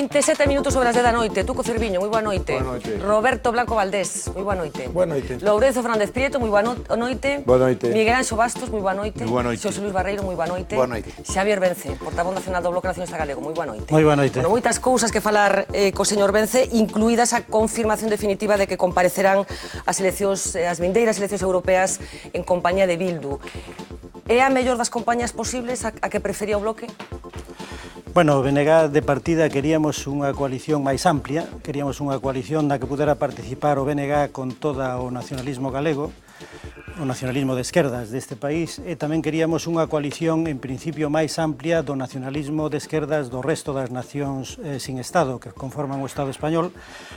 27 minutos sobre as 10 da noite. Tuco Cerviño, moi boa noite. Boa noite. Roberto Blanco Valdés, moi boa noite. Boa noite. Lourenzo Fernández Prieto, moi boa noite. Boa noite. Miguel Anxo Bastos, moi boa noite. Moi boa noite. Xosé Luís Barreiro, moi boa noite. Boa noite. Xavier Vence, portavoz nacional do Bloque Nacionalista Galego, moi boa noite. Moi boa noite. Bueno, moitas cousas que falar co señor Vence, incluídas a confirmación definitiva de que comparecerán as eleccións, as vindeiras eleccións europeas en compañía de Bildu. É a mellor das compañías posibles a que prefería o Bloque? Bueno, o BNG de partida queríamos unha coalición máis amplia, queríamos unha coalición na que pudera participar o BNG con todo o nacionalismo galego, o nacionalismo de esquerdas deste país, e tamén queríamos unha coalición en principio máis amplia do nacionalismo de esquerdas do resto das nacións sin Estado que conforman o Estado español.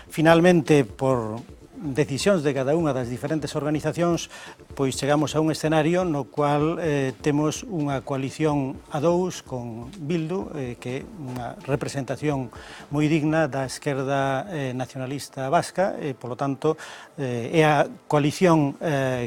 Finalmente, por decisións de cada unha das diferentes organizacións, pois chegamos a un escenario no cual temos unha coalición a dous con Bildu, que é unha representación moi digna da esquerda nacionalista vasca, e, polo tanto, é a coalición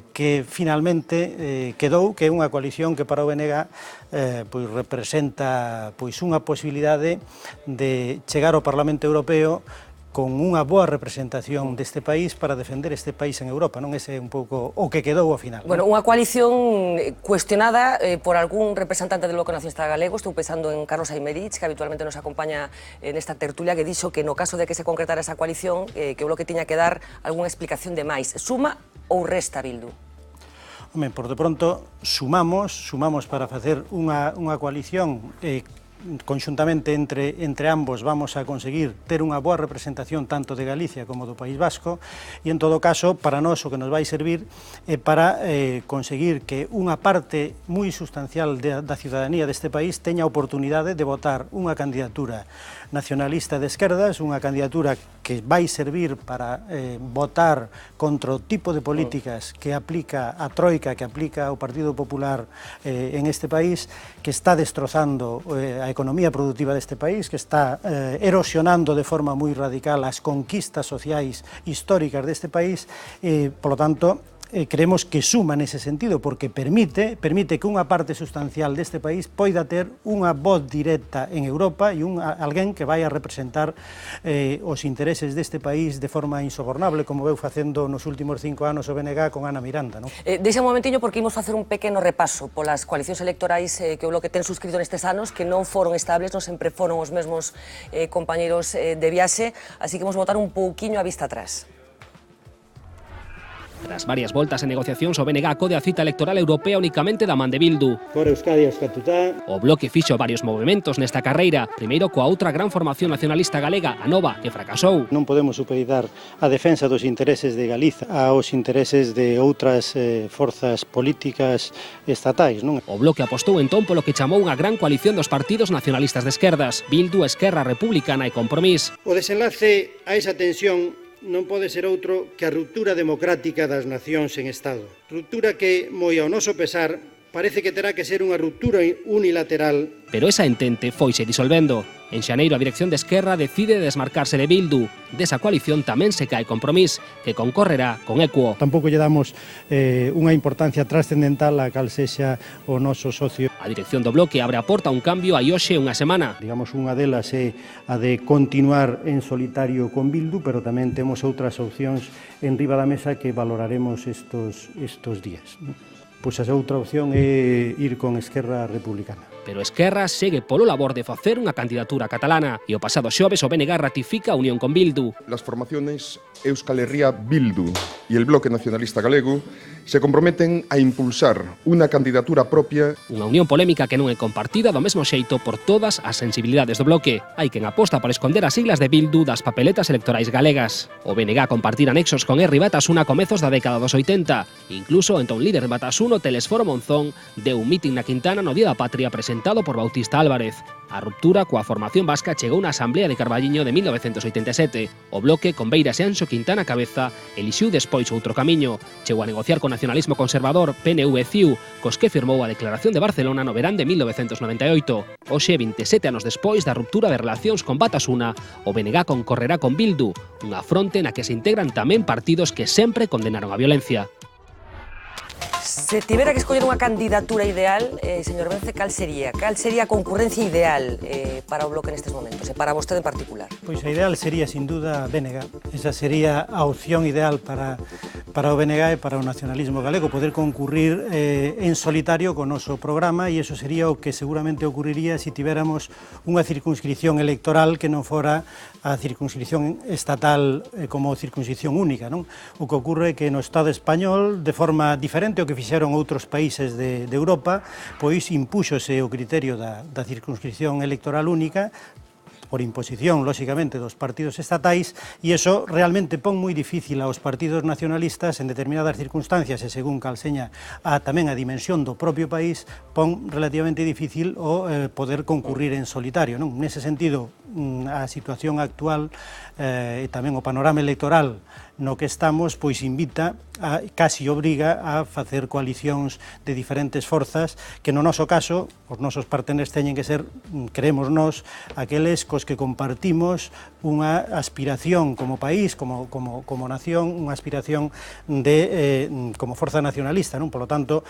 que finalmente quedou, que é unha coalición que para o BNG pois representa pois unha posibilidade de chegar ao Parlamento Europeo con unha boa representación deste país para defender este país en Europa, non? Ese é un pouco o que quedou ao final. Bueno, unha coalición cuestionada por algún representante do Bloque Nacionalista Galego, estou pensando en Carlos Aymerich, que habitualmente nos acompaña nesta tertulia, que dixo que no caso de que se concretara esa coalición, que o Bloque tiña que dar algunha explicación de máis. Suma ou resta Bildu? Home, por de pronto, sumamos para facer unha coalición conxuntamente entre ambos vamos a conseguir ter unha boa representación tanto de Galicia como do País Vasco, e en todo caso para nós o que nos vai servir é para conseguir que unha parte moi sustancial da ciudadanía deste país teña a oportunidade de votar unha candidatura nacionalista de esquerdas, unha candidatura que vai servir para votar contra o tipo de políticas que aplica a Troika, que aplica o Partido Popular en este país, que está destrozando a economía productiva deste país, que está erosionando de forma moi radical as conquistas sociais históricas deste país, polo tanto, creemos que suma nese sentido, porque permite que unha parte sustancial deste país poida ter unha voz directa en Europa e alguén que vai a representar os intereses deste país de forma insobornable, como veu facendo nos últimos 5 anos o BNG con Ana Miranda, non? Deixa un momentiño porque imos facer un pequeno repaso polas coalicións electorais que o Bloque ten suscrito nestes anos, que non foron estables, non sempre foron os mesmos compañeiros de viaxe, así que imos botar un pouquiño a vista atrás. Tras varias voltas e negociacións, o BNG acode a cita electoral europea únicamente da man de Bildu. Por Euskadi Euskatuta. O Bloque fixo varios movimentos nesta carreira, primeiro coa outra gran formación nacionalista galega, a Nova, que fracasou. Non podemos supeditar a defensa dos intereses de Galiza aos intereses de outras forzas políticas estatais, non? O Bloque apostou entón polo que chamou unha gran coalición dos partidos nacionalistas de esquerdas, Bildu, Esquerra Republicana e Compromís. O desenlace a esa tensión non pode ser outro que a ruptura democrática das nacións en Estado. Ruptura que, moi ao noso pesar, parece que terá que ser unha ruptura unilateral. Pero esa entente foise disolvendo. En xaneiro, a dirección de Esquerra decide desmarcarse de Bildu. Desa coalición tamén se cae Compromís, que concorrerá con Equo. Tampouco lle damos unha importancia trascendental a cal sexa o noso socio. A dirección do Bloque abre a porta a un cambio hai hoxe unha semana. Digamos, unha delas é a de continuar en solitario con Bildu, pero tamén temos outras opcións en riba da mesa que valoraremos estos días. Pois a outra opción é ir con Esquerra Republicana. Pero Esquerra segue polo labor de facer unha candidatura catalana e o pasado xoves o BNG ratifica a unión con Bildu. Las formaciones Euskal Herria Bildu y el Bloque Nacionalista Galego se comprometen a impulsar unha candidatura propia. Unha unión polémica que non é compartida do mesmo xeito por todas as sensibilidades do Bloque. Hai quen aposta por esconder as siglas de Bildu das papeletas electorais galegas. O BNG compartir anexos con Herri Batasuna a comezos da década dos 80. Incluso, entón líder Batasuna, Telesforo Monzón, deu un mitin na Quintana no Día da Patria presentado por Bautista Álvarez. A ruptura coa formación vasca chegou na Asamblea de Carballiño de 1987. O Bloque, con Beiras e Anxo Quintana a cabeza, elixiu despois outro camiño. Chegou a negociar con nacionalismo conservador, PNV e CiU, cos que firmou a Declaración de Barcelona no verán de 1998. Hoxe, 27 anos despois da ruptura de relacións con Batasuna, o BNG concorrerá con Bildu, unha fronte na que se integran tamén partidos que sempre condenaron a violencia. Se tivera que escoller unha candidatura ideal, señor Vence, cal sería? Cal sería a concurrencia ideal para o Bloque nestes momentos, e para vostede en particular? Pois a ideal sería, sin duda, BNG. Esa sería a opción ideal para o BNG e para o nacionalismo galego, poder concurrir en solitario co noso programa, e iso sería o que seguramente ocurriría se tivéramos unha circunscripción electoral que non fora a circunscripción estatal como circunscripción única, non? O que ocurre é que no Estado español, de forma diferente ao que fixeron outros países de Europa, pois impúxose o criterio da circunscripción electoral única, por imposición, lóxicamente, dos partidos estatais, e iso realmente pon moi difícil aos partidos nacionalistas en determinadas circunstancias, e según cal seña tamén a dimensión do propio país, pon relativamente difícil o poder concurrir en solitario, non? Nese sentido, a situación actual e tamén o panorama electoral no que estamos, pois invita, casi obriga a facer coalicións de diferentes forzas que no noso caso, os nosos partenes teñen que ser, creemos nós, aqueles cos que compartimos unha aspiración como país, como nación, unha aspiración como forza nacionalista, non? Por lo tanto,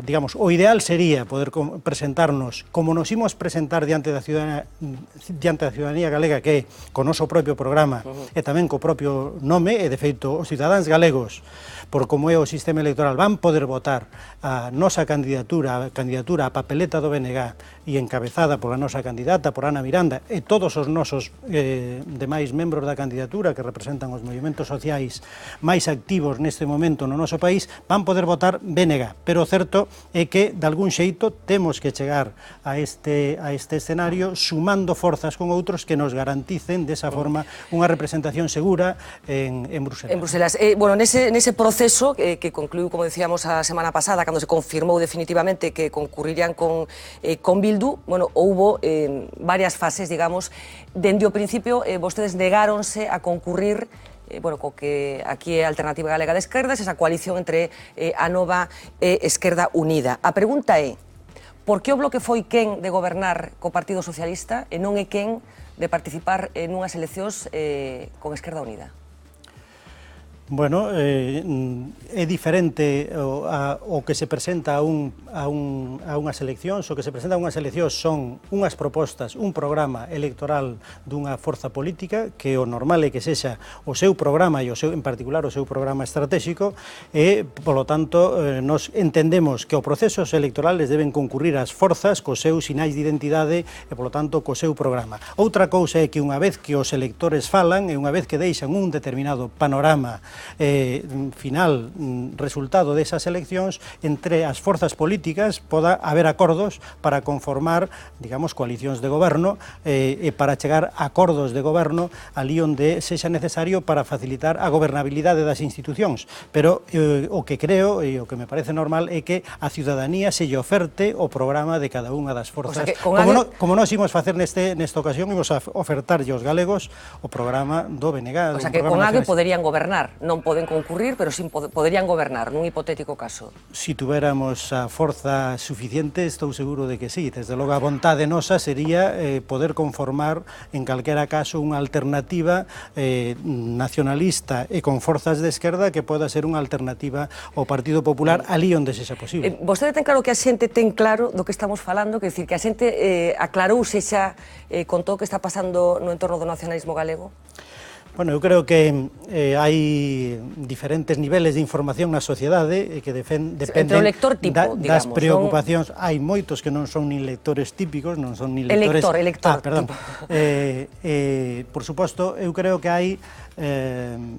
digamos, o ideal sería poder presentarnos como nos imos presentar diante da ciudadanía galega, que é co noso propio programa e tamén co propio nome, e de feito os cidadáns galegos, por como é o sistema electoral, van poder votar a nosa candidatura, a papeleta do BNG, e encabezada pola nosa candidata, por Ana Miranda, e todos os nosos demais membros da candidatura que representan os movimentos sociais máis activos neste momento no noso país, van poder votar BNG. Pero o certo é que, de algún xeito, temos que chegar a este escenario sumando forzas con outros que nos garanticen desa forma unha representación segura en Bruselas. En Bruselas. Bueno, nese proceso que concluiu, como decíamos, a semana pasada, cando se confirmou definitivamente que concurrirían con Bildu, bueno, houbo varias fases, digamos. Dende o principio, vostedes negáronse a concurrir bueno, co que aquí é a Alternativa Galega de Esquerdas, esa coalición entre a Nova e Esquerda Unida. A pregunta é, por que o Bloque foi quen de gobernar co Partido Socialista e non é quen de participar nunhas eleccións con Esquerda Unida? Bueno, é diferente o que se presenta a unhas eleccións. O que se presenta a unhas eleccións son unhas propostas, un programa electoral dunha forza política, que o normal é que sexa o seu programa e en particular o seu programa estratégico, e, polo tanto, nos entendemos que os procesos electorales deben concurrir as forzas cos seus sinais de identidade e, polo tanto, co seu programa. Outra cousa é que unha vez que os electores falan e unha vez que deixan un determinado panorama final, resultado desas eleccións, entre as forzas políticas poda haber acordos para conformar, digamos, coalicións de goberno e para chegar a acordos de goberno ali onde sexa necesario para facilitar a gobernabilidade das institucións. Pero o que creo e o que me parece normal é que a ciudadanía se lle oferte o programa de cada unha das forzas. O sea, como nós imos facer nesta ocasión, imos a ofertarlle aos galegos o programa do BNG. O sea, que con AGE poderían gobernar. Non poden concurrir, pero sí poderían gobernar, nun hipotético caso. Si tuveramos a forza suficiente, estou seguro de que sí. Desde logo, a vontade nosa sería poder conformar, en calquera caso, unha alternativa nacionalista e con forzas de esquerda que poda ser unha alternativa ao Partido Popular ali onde sexa posible. Vostede ten claro que a xente ten claro do que estamos falando, que decir, que a xente aclarouse xa con todo o que está pasando no entorno do nacionalismo galego? Bueno, eu creo que hai diferentes niveles de información na sociedade que dependen das preocupacións. Hai moitos que non son nin lectores típicos, non son nin lectores... Elector. Perdón. Por suposto, eu creo que hai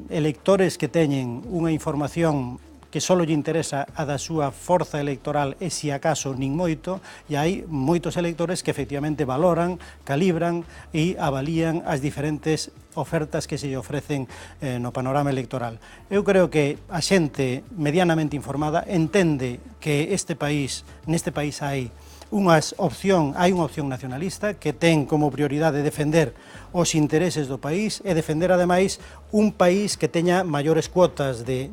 electores que teñen unha información que só lle interesa a da súa forza electoral e, se acaso, nin moito, e hai moitos electores que efectivamente valoran, calibran e avalían as diferentes ofertas que se lle ofrecen no panorama electoral. Eu creo que a xente medianamente informada entende que neste país hai unha opción nacionalista que ten como prioridade defender os intereses do país e defender, ademais, un país que teña maiores cuotas de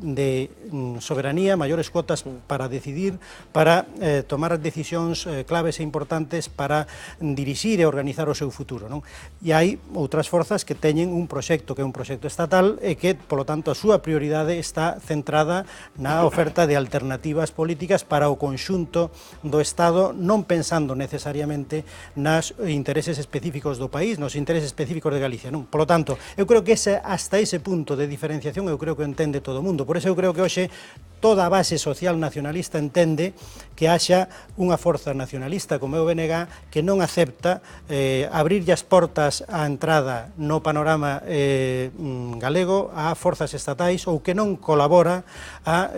soberanía, maiores cuotas para decidir, para tomar decisións claves e importantes para dirixir e organizar o seu futuro, non? E hai outras forzas que teñen un proxecto que é un proxecto estatal e que, polo tanto, a súa prioridade está centrada na oferta de alternativas políticas para o conxunto do Estado, non pensando necesariamente nos intereses específicos do país, nos intereses específicos de Galicia, non? Polo tanto, eu creo que hasta ese punto de diferenciación eu creo que entende todo o mundo. Por eso eu creo que hoxe toda a base social nacionalista entende que haxa unha forza nacionalista como é o BNG que non acepta abrirlle as portas á entrada no panorama galego a forzas estatais ou que non colabora a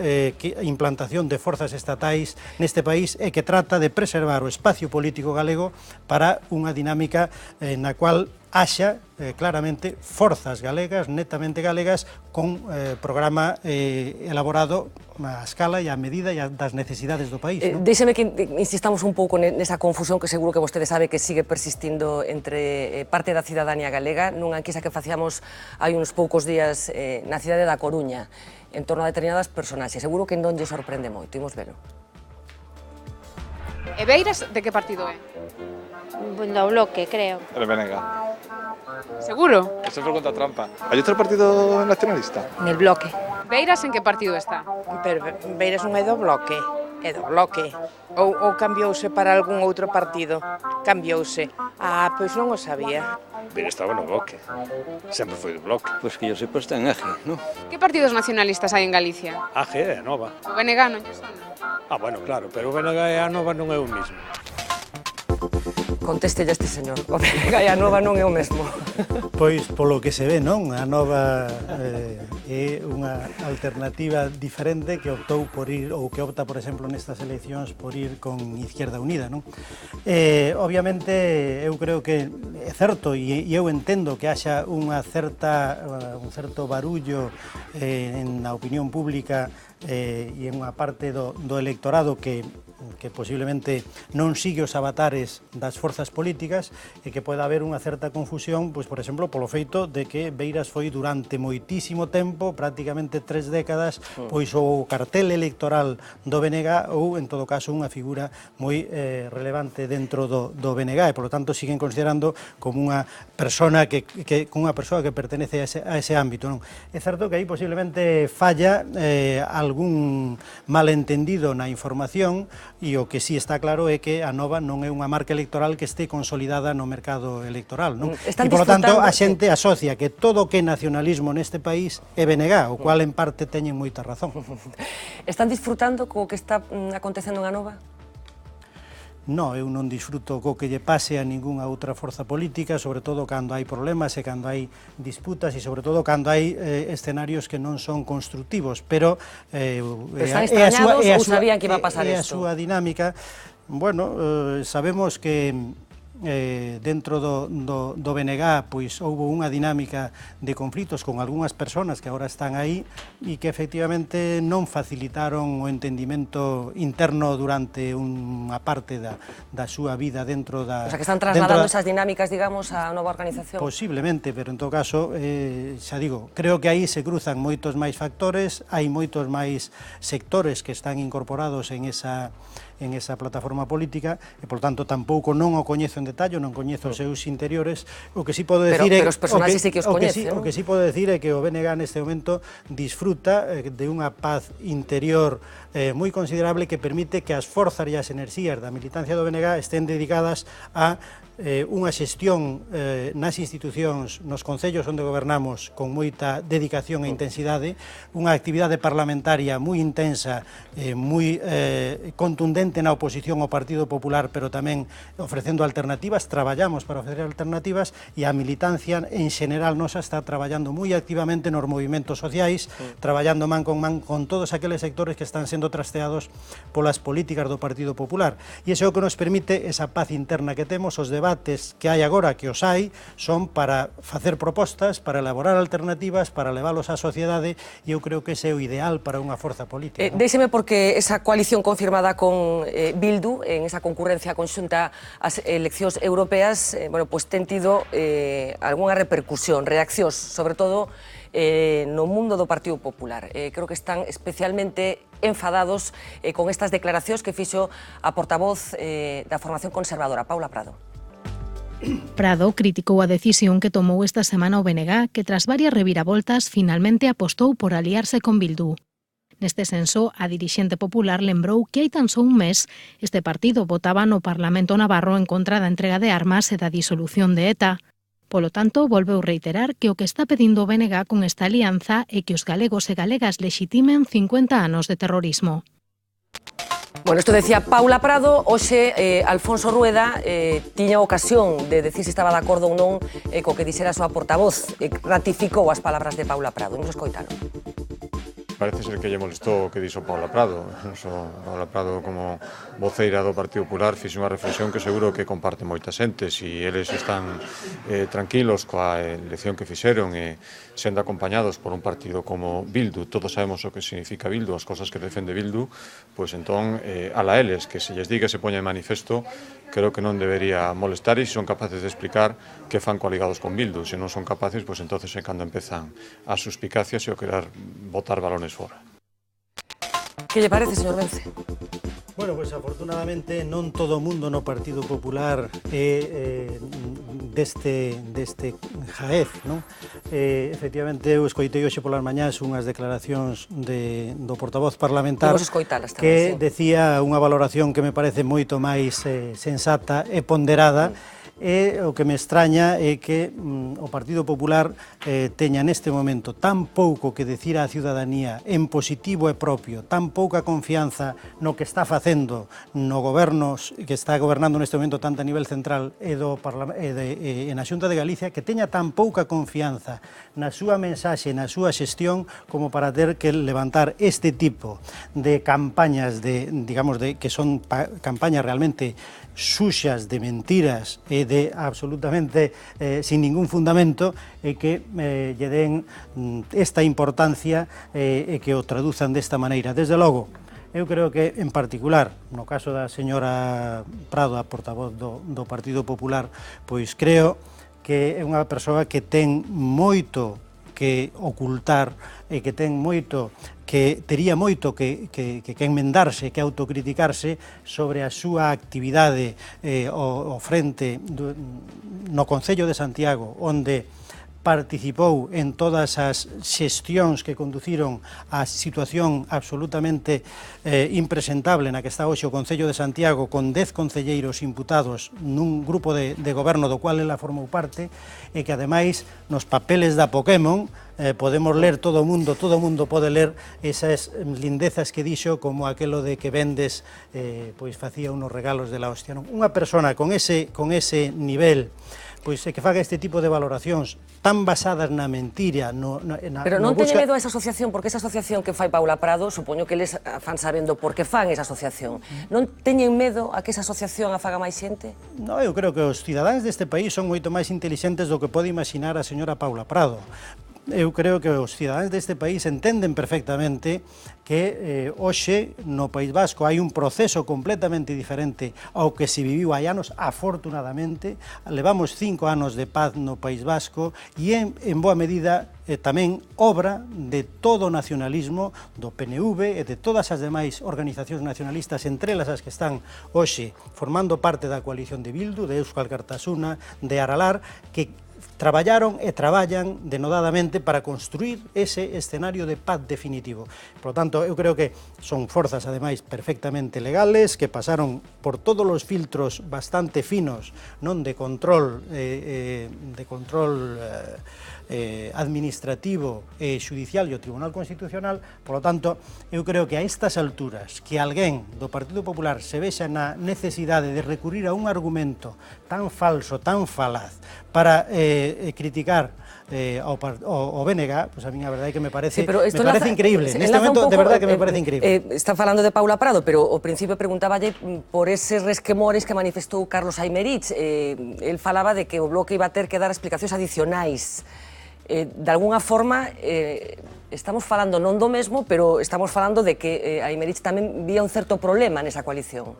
implantación de forzas estatais neste país e que trata de preservar o espacio político galego para unha dinámica na cual haxa claramente forzas galegas, netamente galegas, con programa elaborado a escala e a medida e das necesidades do país. Déxeme que insistamos un pouco nesa confusión que seguro que vostede sabe que sigue persistindo entre parte da cidadanía galega nunha enquisa que facíamos hai uns poucos días na cidade da Coruña en torno a determinadas personaxes. Seguro que non lle sorprende moito, imos velo. E Beiras de que partido é? Do Bloque, creo. El BNG. Seguro? Eso es pregunta trampa. ¿Hay otro partido nacionalista? Nel Bloque. Beiras en que partido está? Pero Beiras non é do Bloque, é do Bloque. Ou cambiouse para algún outro partido? Cambiouse. Ah, pois non o sabía. Pero estaba no Bloque. Sempre foi do Bloque. Pues que yo sepa está en AGE, ¿no? Que partidos nacionalistas hai en Galicia? AGE é a Nova. O BNG non lle sona? Ah, bueno, claro, pero o BNG e a Nova non é o mismo. Conteste este señor, o BNG e a Nova non é o mesmo. Pois, polo que se ve, non? A Nova é unha alternativa diferente que optou por ir, ou que opta, por exemplo, nestas eleccións por ir con Izquierda Unida, non? Obviamente, eu creo que é certo, e eu entendo que haxa un certo barullo na opinión pública e en unha parte do electorado que posiblemente non sigue os avatares das forzas políticas e que pode haber unha certa confusión, pois, por exemplo, polo feito de que Beiras foi durante moitísimo tempo, prácticamente 3 décadas, pois o cartel electoral do BNG ou, en todo caso, unha figura moi relevante dentro do BNG e, polo tanto, siguen considerando como unha persona que pertenece a ese ámbito, non? É certo que aí posiblemente falla algún malentendido na información e o que sí está claro é que a Nova non é unha marca electoral que este consolidada no mercado electoral, non? E, polo tanto, a xente asocia que todo o que é nacionalismo neste país é BNG, o cual en parte teñen moita razón. Están disfrutando co que está acontecendo en a Nova? Non, eu non disfruto co que lle pase a ningunha outra forza política, sobre todo cando hai problemas e cando hai disputas e sobre todo cando hai escenarios que non son constructivos, pero están extrañados ou sabían que iba a pasar isto? É a súa dinámica. Bueno, sabemos que dentro do BNG pois houve unha dinámica de conflitos con algunhas persoas que agora están aí e que efectivamente non facilitaron o entendimento interno durante unha parte da súa vida dentro da... O sea, que están trasladando esas dinámicas, digamos, á nova organización? Posiblemente, pero en todo caso, xa digo, creo que aí se cruzan moitos máis factores, hai moitos máis sectores que están incorporados en esa plataforma política e, por tanto, tampouco non o coñezo en detalle, non coñezo os seus interiores. O que sí podo decir pero os personaxes sí que os coñece, non? O que sí podo decir é que o BNG neste momento disfruta de unha paz interior moi considerable que permite que as forzas e as enerxías da militancia do BNG estén dedicadas a unha xestión nas institucións, nos concellos onde gobernamos con moita dedicación e intensidade, unha actividade parlamentaria moi intensa, moi contundente na oposición ao Partido Popular, pero tamén ofrecendo alternativas, traballamos para ofrecer alternativas e a militancia en xeral nosa está traballando moi activamente nos movimentos sociais, traballando man con todos aqueles sectores que están sendo trasteados polas políticas do Partido Popular. E iso é o que nos permite esa paz interna que temos, os debates que hai agora, que os hai, son para facer propostas, para elaborar alternativas, para leválos á sociedade, e eu creo que ese é o ideal para unha forza política. Déxeme, porque esa coalición confirmada con Bildu, en esa concurrencia conxunta ás eleccións europeas, bueno, pues ten tido algunha repercusión, reaccións, sobre todo no mundo do Partido Popular. Creo que están especialmente enfadados con estas declaracións que fixo a portavoz da formación conservadora, Paula Prado. Prado criticou a decisión que tomou esta semana o BNG, que tras varias reviravoltas finalmente apostou por aliarse con Bildu. Neste senso, a dirixente popular lembrou que hai tan só un mes este partido votaba no Parlamento Navarro en contra da entrega de armas e da disolución de ETA. Polo tanto, volveu reiterar que o que está pedindo o BNG con esta alianza é que os galegos e galegas lexitimen 50 anos de terrorismo. Bueno, isto decía Paula Prado. Hoxe, Alfonso Rueda tiña ocasión de decir se estaba de acordo ou non co que dixera a súa portavoz. Ratificou as palabras de Paula Prado. Imos escoitalo. Parece ser que lle molestou o que dixo Paula Prado. Paula Prado, como voceira do Partido Popular, fixe unha reflexión que seguro que comparte moita xente. Si eles están tranquilos coa elección que fixeron e sendo acompañados por un partido como Bildu, todos sabemos o que significa Bildu, as cosas que defende Bildu, pois entón, ala eles, que se lles diga e se poña en manifesto, creo que non debería molestar e se son capaces de explicar que fan coaligados con Bildu. Se non son capaces, pois entonces é cando empezan as suspicacias e o querer botar balones fora. Que lle parece, señor Vence? Bueno, pois afortunadamente non todo o mundo no Partido Popular é deste jaez, non? Efectivamente, eu escoitei hoxe polas mañás unhas declaracións do portavoz parlamentar que decía unha valoración que me parece moito máis sensata e ponderada. E o que me extraña é que o Partido Popular teña neste momento tan pouco que decir á ciudadanía en positivo e propio, tan pouca confianza no que está facendo no goberno que está gobernando neste momento tanto a nivel central e na Xunta de Galicia, que teña tan pouca confianza na súa mensaxe, na súa xestión, como para ter que levantar este tipo de campañas que son campañas realmente suxas de mentiras e de absolutamente sin ningún fundamento, e que lle den esta importancia e que o traduzan desta maneira. Desde logo, eu creo que, en particular, no caso da señora Prado, a portavoz do Partido Popular, pois creo que é unha persoa que ten moito que ocultar e que ten moito que tería moito que enmendarse, que autocriticarse sobre a súa actividade ao frente no Concello de Santiago, onde participou en todas as xestións que conduciron á situación absolutamente impresentable na que está hoxe o Concello de Santiago, con 10 concelleiros imputados nun grupo de goberno do cual ela formou parte, e que ademais nos papeles da Pokémon podemos ler todo o mundo pode ler esas lindezas que dixo, como aquelo de que Vendes pois facía unos regalos de la hostia. Unha persona con ese nivel, pois que faga este tipo de valoracións tan basadas na mentira, pero non teñe medo a esa asociación, porque esa asociación que fai Paula Prado, supoño que eles fan sabendo por que fan esa asociación. Non teñen medo a que esa asociación a faga máis xente? Non, eu creo que os cidadáns deste país son moito máis intelixentes do que pode imaginar a señora Paula Prado. Eu creo que os cidadáns deste país entenden perfectamente que hoxe no País Vasco hai un proceso completamente diferente ao que se viviu hai anos. Afortunadamente, levamos 5 anos de paz no País Vasco e en boa medida tamén obra de todo o nacionalismo do PNV e de todas as demais organizacións nacionalistas, entre elas as que están hoxe formando parte da coalición de Bildu, de Euskal Kartasuna, de Aralar, que traballaron e traballan denodadamente para construir ese escenario de paz definitivo. Por lo tanto, eu creo que son forzas, ademais, perfectamente legales, que pasaron por todos os filtros bastante finos, non de control administrativo e xudicial e o Tribunal Constitucional. Por lo tanto, eu creo que a estas alturas que alguén do Partido Popular se vexa na necesidade de recurrir a un argumento tan falso, tan falaz, para criticar ao BNG, pues a mí a verdade que me parece increíble. Neste momento, de verdade que me parece increíble. Está falando de Paula Prado, pero ao principio preguntaballe por eses resquemores que manifestou Carlos Aymerich. El falaba de que o Bloque iba a ter que dar explicacións adicionais. De alguna forma, estamos falando non do mesmo, pero estamos falando de que Aymerich tamén vía un certo problema nesa coalición.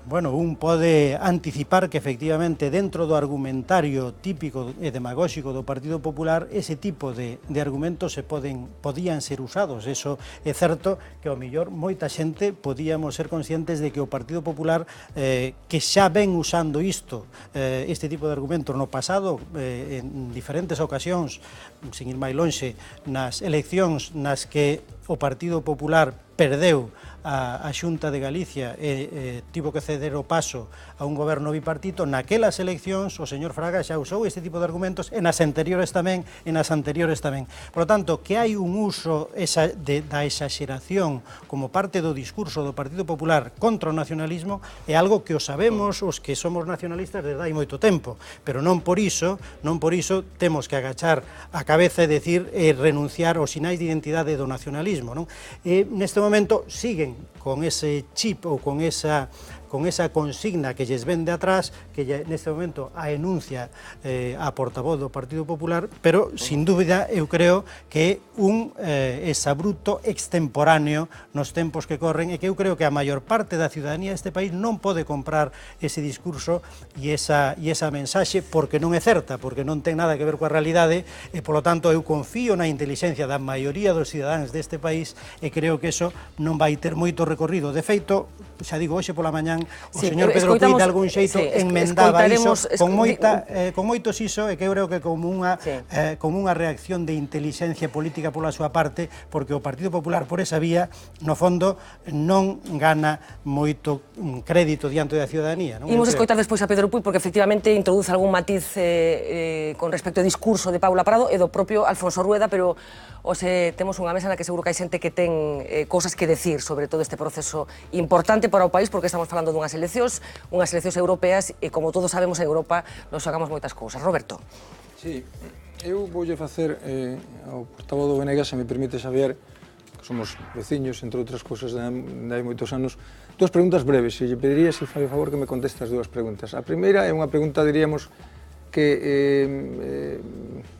Bueno, un pode anticipar que efectivamente dentro do argumentario típico e demagóxico do Partido Popular ese tipo de argumentos podían ser usados. Eso é certo que ao mellor moita xente podíamos ser conscientes de que o Partido Popular que xa ven usando este tipo de argumentos no pasado en diferentes ocasións, sin ir máis lonxe, nas eleccións nas que o Partido Popular perdeu a Xunta de Galicia e tivo que ceder o paso a un goberno bipartito. Naquelas eleccións o señor Fraga xa usou este tipo de argumentos e nas anteriores tamén. Por lo tanto, que hai un uso da exaxeración como parte do discurso do Partido Popular contra o nacionalismo é algo que o sabemos os que somos nacionalistas desde hai moito tempo, pero non por iso temos que agachar a cabeza e decir renunciar aos sinais de identidade do nacionalismo, non? E neste momento siguen con ese chip ou con esa consigna que lles ven de atrás, que neste momento a enuncia a portavoz do Partido Popular, pero, sin dúbida, eu creo que é un exabruto extemporáneo nos tempos que corren e que eu creo que a maior parte da ciudadanía deste país non pode comprar ese discurso e esa mensaxe porque non é certa, porque non ten nada que ver coa realidade e, polo tanto, eu confío na inteligencia da maioría dos cidadáns deste país e creo que eso non vai ter moito recorrido. De feito, xa digo, hoxe pola mañán o señor Pedro Puig de algún xeito enmendaba iso con moito siso e que eu creo que como unha reacción de inteligencia política pola súa parte, porque o Partido Popular por esa vía, no fondo, non gana moito crédito diante da ciudadanía. Imos escoitar despois a Pedro Puig porque efectivamente introduce algún matiz con respecto ao discurso de Paula Prado e do propio Alfonso Rueda, pero temos unha mesa na que seguro que hai xente que ten cousas que decir sobre todo este proceso importante para o país, porque estamos falando dunhas eleccións europeas e, como todos sabemos, en Europa nos xogamos moitas cousas. Roberto. Sí, eu voulle facer ao portavoz do BNG, se me permite, Xavier, que somos veciños, entre outras cousas, de hai moitos anos, dúas preguntas breves, e lle pediría, se fai o favor, que me conteste as dúas preguntas. A primeira é unha pregunta, diríamos, que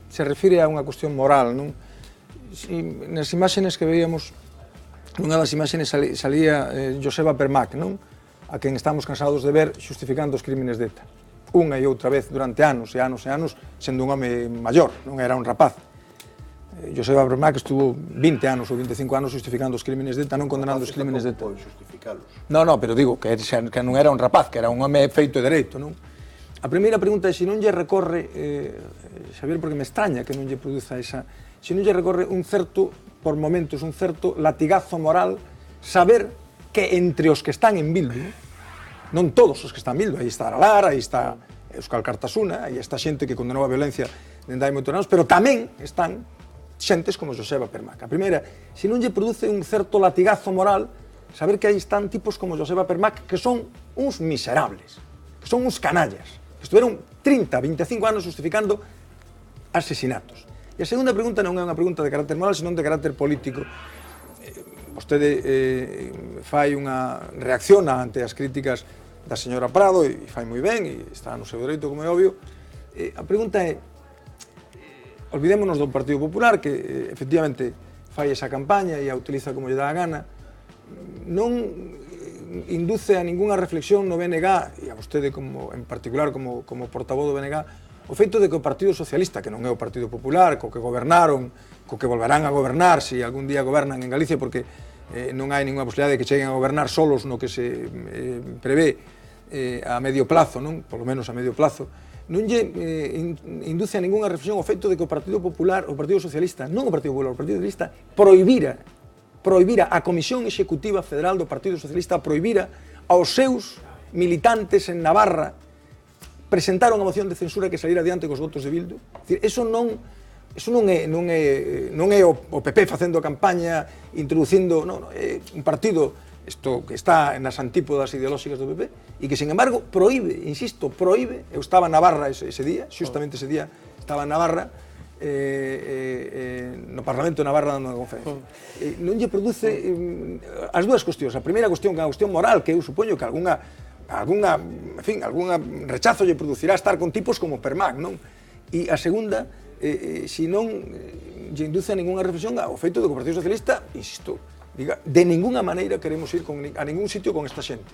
se refire a unha cuestión moral, non? Nas imágenes que veíamos, nunha das imágenes salía Joseba Permac, non? A quen estamos cansados de ver xustificando os crímenes de ETA. Unha e outra vez durante anos e anos e anos, sendo un home maior, non era un rapaz. Joseba Permac estuvo 20 anos ou 25 anos justificando os crímenes de ETA, non condenando os crímenes de ETA. Non, pero digo que non era un rapaz, que era un home feito e dereito, non? A primeira pregunta é se non lle recorre, Xavier, porque me extraña que non lle produza esa, se non lle recorre un certo, por momentos, un certo latigazo moral, saber que entre os que están en Bildu, non todos os que están en Bildu, aí está Aralar, aí está Euskal Cartasuna, aí está xente que condenou a violencia dende hai moitos anos, pero tamén están xentes como Joseba Permac. A primeira, se non lle produce un certo latigazo moral, saber que aí están tipos como Joseba Permac que son uns miserables, que son uns canallas, que estuveron 30, 25 anos justificando asesinatos. E a segunda pregunta non é unha pregunta de carácter moral, senón de carácter político. Vostede fai unha reacciona ante as críticas da señora Prado e fai moi ben e está no seu dereito, como é obvio. A pregunta é, olvidémonos do Partido Popular, que efectivamente fai esa campaña e a utiliza como lle dá a gana, non induce a ningunha reflexión no BNG, e a vostede en particular como portavoz do BNG, o feito de que o Partido Socialista, que non é o Partido Popular, co que gobernaron, co que volverán a gobernar, se algún día gobernan en Galicia, porque non hai ninguna posibilidade de que cheguen a gobernar solos no que se prevé a medio plazo, non? Polo menos a medio plazo, non lle induce a ningunha reflexión o feito de que o Partido Popular, o Partido Socialista, non o Partido Popular, o Partido Socialista, prohibira a Comisión Executiva Federal do Partido Socialista, prohibira aos seus militantes en Navarra presentar unha moción de censura que salir adiante cos votos de Bildu. Eso non é o PP facendo campaña, introducindo, é un partido que está nas antípodas ideolóxicas do PP e que, sin embargo, prohíbe, insisto, prohíbe. Eu estaba en Navarra ese día, justamente ese día estaba en Navarra, no Parlamento de Navarra dando unha conferencia. Non lle produce as dúas cuestións. A primeira cuestión que é a cuestión moral, que eu supoño que algún rechazo lle producirá estar con tipos como Permac, non? E a segunda, se non lle induce a ningunha reflexión ao feito de que o Partido Socialista, insisto, diga, de ningunha maneira queremos ir a ningún sitio con esta xente.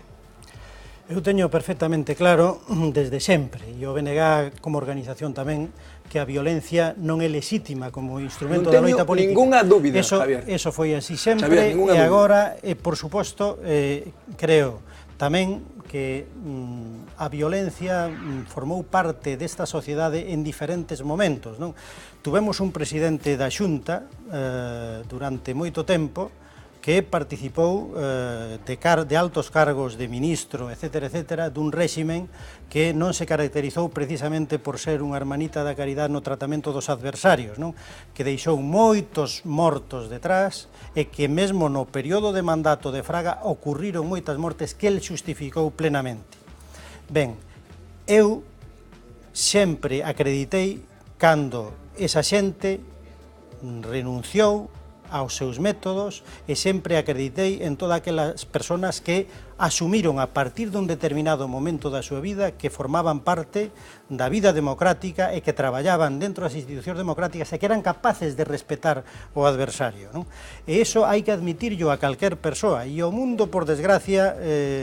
Eu teño perfectamente claro, desde sempre, e o BNG como organización tamén, que a violencia non é lexítima como instrumento da loita política. Non teño ninguna dúbida, Javier. Eso foi así sempre, e agora, por suposto, creo tamén que a violencia formou parte desta sociedade en diferentes momentos, non? Tuvemos un presidente da Xunta durante moito tempo que participou de altos cargos de ministro, etc., dun réximen que non se caracterizou precisamente por ser unha hermanita da caridade no tratamento dos adversarios, non? Que deixou moitos mortos detrás e que mesmo no período de mandato de Fraga ocurriron moitas mortes que el xustificou plenamente. Ben, eu sempre acreditei cando esa xente renunciou aos seus métodos e sempre acreditei en todas aquelas persoas que asumiron a partir dun determinado momento da súa vida que formaban parte da vida democrática e que traballaban dentro das institucións democráticas e que eran capaces de respetar o adversario, non? E iso hai que admitirlo a calquer persoa, e o mundo, por desgracia,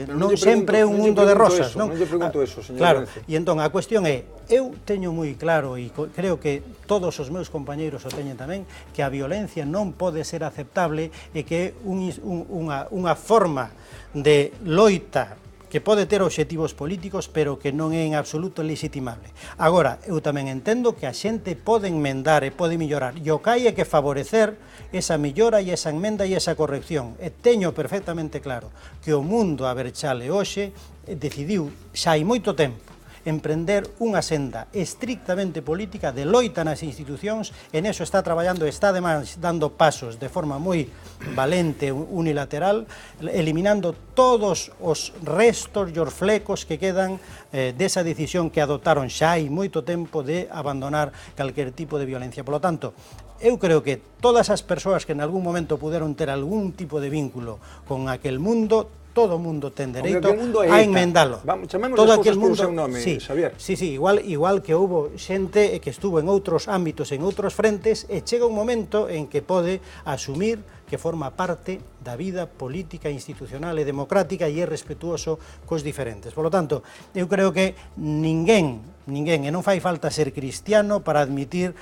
non sempre é un mundo de rosas, non? Non lle pregunto eso, señor Claro, Lorenzo. e entón a cuestión é, eu teño moi claro, e creo que todos os meus compañeiros o teñen tamén, que a violencia non pode ser aceptable e que é unha forma de loita que pode ter obxectivos políticos, pero que non é en absoluto legitimable. Agora, eu tamén entendo que a xente pode enmendar e pode mellorar, e o que hai é que favorecer esa mellora e esa enmenda e esa corrección. E teño perfectamente claro que o mundo a Berchale hoxe decidiu, xa hai moito tempo, emprender unha senda estrictamente política de loita nas institucións, e neso está traballando, está ademais dando pasos de forma moi valente, unilateral, eliminando todos os restos e os flecos que quedan desa decisión que adoptaron xa hai moito tempo de abandonar calquer tipo de violencia. Por lo tanto, eu creo que todas as persoas que en algún momento puderon ter algún tipo de vínculo con aquel mundo, todo o mundo ten dereito a enmendalo. Chamemos as cousas por seu nome, Xavier. Sí, igual que houbo xente que estuvo en outros ámbitos, en outros frentes, e chega un momento en que pode asumir que forma parte da vida política, institucional e democrática e é respetuoso cos diferentes. Por lo tanto, eu creo que ninguén, e non fai falta ser cristiano para admitir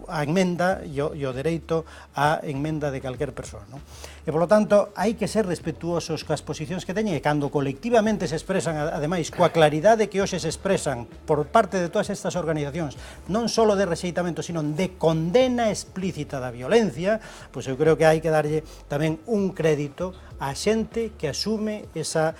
a emenda e o dereito á emenda de calquer persoa, non? E, por lo tanto, hai que ser respetuosos coas posicións que teñen, e cando colectivamente se expresan, ademais, coa claridade que hoxe se expresan por parte de todas estas organizacións, non só de rexeitamento, sino de condena explícita da violencia, pois eu creo que hai que darlle tamén un crédito a xente que asume esa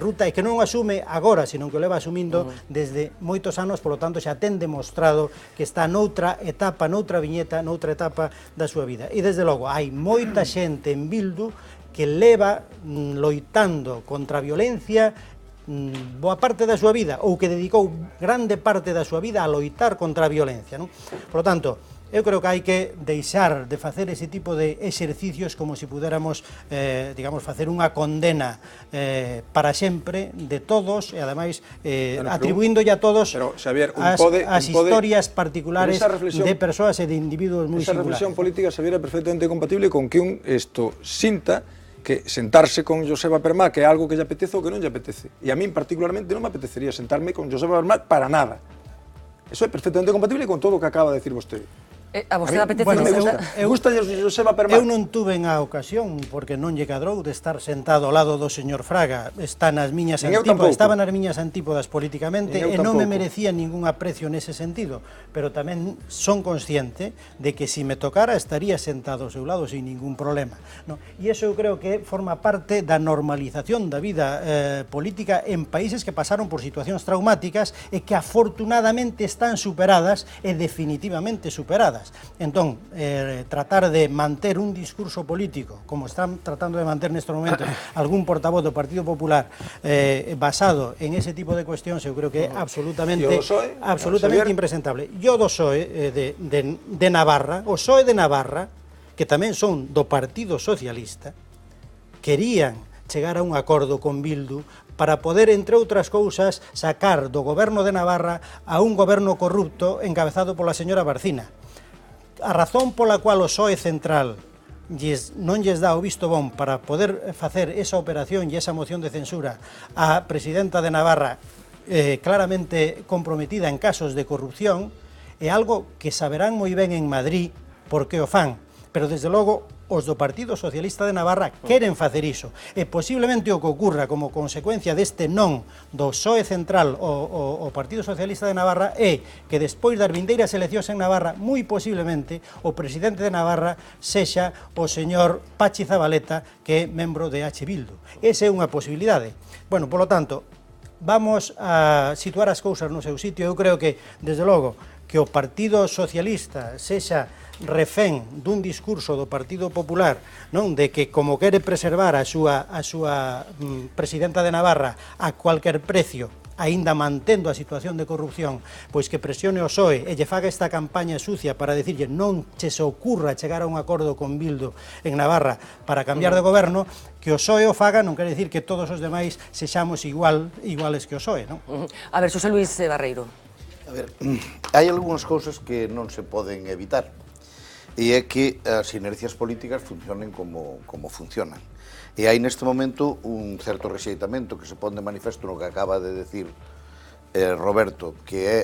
ruta, e que non asume agora, sino que o leva asumindo desde moitos anos. Por lo tanto, xa ten demostrado que está noutra etapa, noutra viñeta, noutra etapa da súa vida. E, desde logo, hai moita xente en Bildu que leva loitando contra a violencia boa parte da súa vida, ou que dedicou grande parte da súa vida a loitar contra a violencia, non? Por lo tanto, eu creo que hai que deixar de facer ese tipo de exercicios como se pudéramos, digamos, facer unha condena para sempre de todos, e ademais atribuíndolle a todos as historias particulares de persoas e de individuos moi singulares. Esa reflexión política, Xavier, é perfectamente compatible con que un sinta que sentarse con Joseba Permá, que é algo que lle apetece ou que non lle apetece. E a min particularmente non me apetecería sentarme con Joseba Permá para nada. Eso é perfectamente compatible con todo o que acaba de decir vostede. A vostede apetece... Bueno, gusta Joseba Permá. Eu non tuve a ocasión, porque non lle cadrou, de estar sentado ao lado do señor Fraga. Estaba nas miñas antípodas políticamente, e non me merecía ningún aprecio nese sentido, pero tamén son consciente de que se me tocara estaría sentado ao seu lado sin ningún problema, no? E iso eu creo que forma parte da normalización da vida política en países que pasaron por situacións traumáticas e que afortunadamente están superadas, e definitivamente superadas. Entón, tratar de manter un discurso político, como están tratando de manter neste momento algún portavoz do Partido Popular, basado en ese tipo de cuestións, eu creo que é absolutamente impresentable. Yo do PSOE de Navarra, o PSOE de Navarra, que tamén son do Partido Socialista, querían chegar a un acordo con Bildu para poder, entre outras cousas, sacar do goberno de Navarra a un goberno corrupto encabezado pola señora Barcina. A razón pola cual o PSOE central non lles dá o visto bon para poder facer esa operación e esa moción de censura á presidenta de Navarra claramente comprometida en casos de corrupción, é algo que saberán moi ben en Madrid porque o fan, pero desde logo os do Partido Socialista de Navarra queren facer iso, e posiblemente o que ocurra como consecuencia deste non do PSOE central o Partido Socialista de Navarra é que despois das vindeiras eleccións en Navarra, moi posiblemente o presidente de Navarra sexa o señor Pachi Zabaleta, que é membro de H. Bildu. Esa é unha posibilidade. Bueno, polo tanto, vamos a situar as cousas no seu sitio. Eu creo que, desde logo, que o Partido Socialista sexa refén dun discurso do Partido Popular, non, de que como quere preservar a súa presidenta de Navarra a cualquier precio, aínda mantendo a situación de corrupción, pois que presione o PSOE e lle faga esta campaña sucia para dicirlle non che se ocurra chegar a un acordo con Bildu en Navarra para cambiar de goberno, que o PSOE o faga non quere dicir que todos os demais sexamos iguales que o PSOE, non? A ver, Xosé Luis Barreiro. A ver, hai algunhas cousas que non se poden evitar, e é que as inercias políticas funcionen como funcionan. E hai neste momento un certo rexeitamento que se pon de manifesto no que acaba de decir Roberto, que é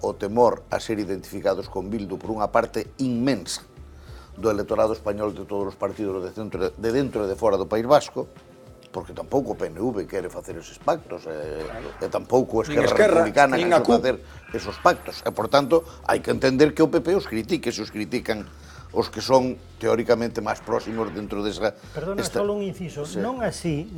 o temor a ser identificados con Bildu por unha parte inmensa do electorado español de todos os partidos de dentro e de fora do País Vasco, porque tampouco o PNV quere facer eses pactos, e tampouco a Esquerra Republicana quere facer esos pactos, e, por tanto, hai que entender que o PP os critique, se os critican os que son teóricamente máis próximos dentro desa... Perdona, só un inciso, non así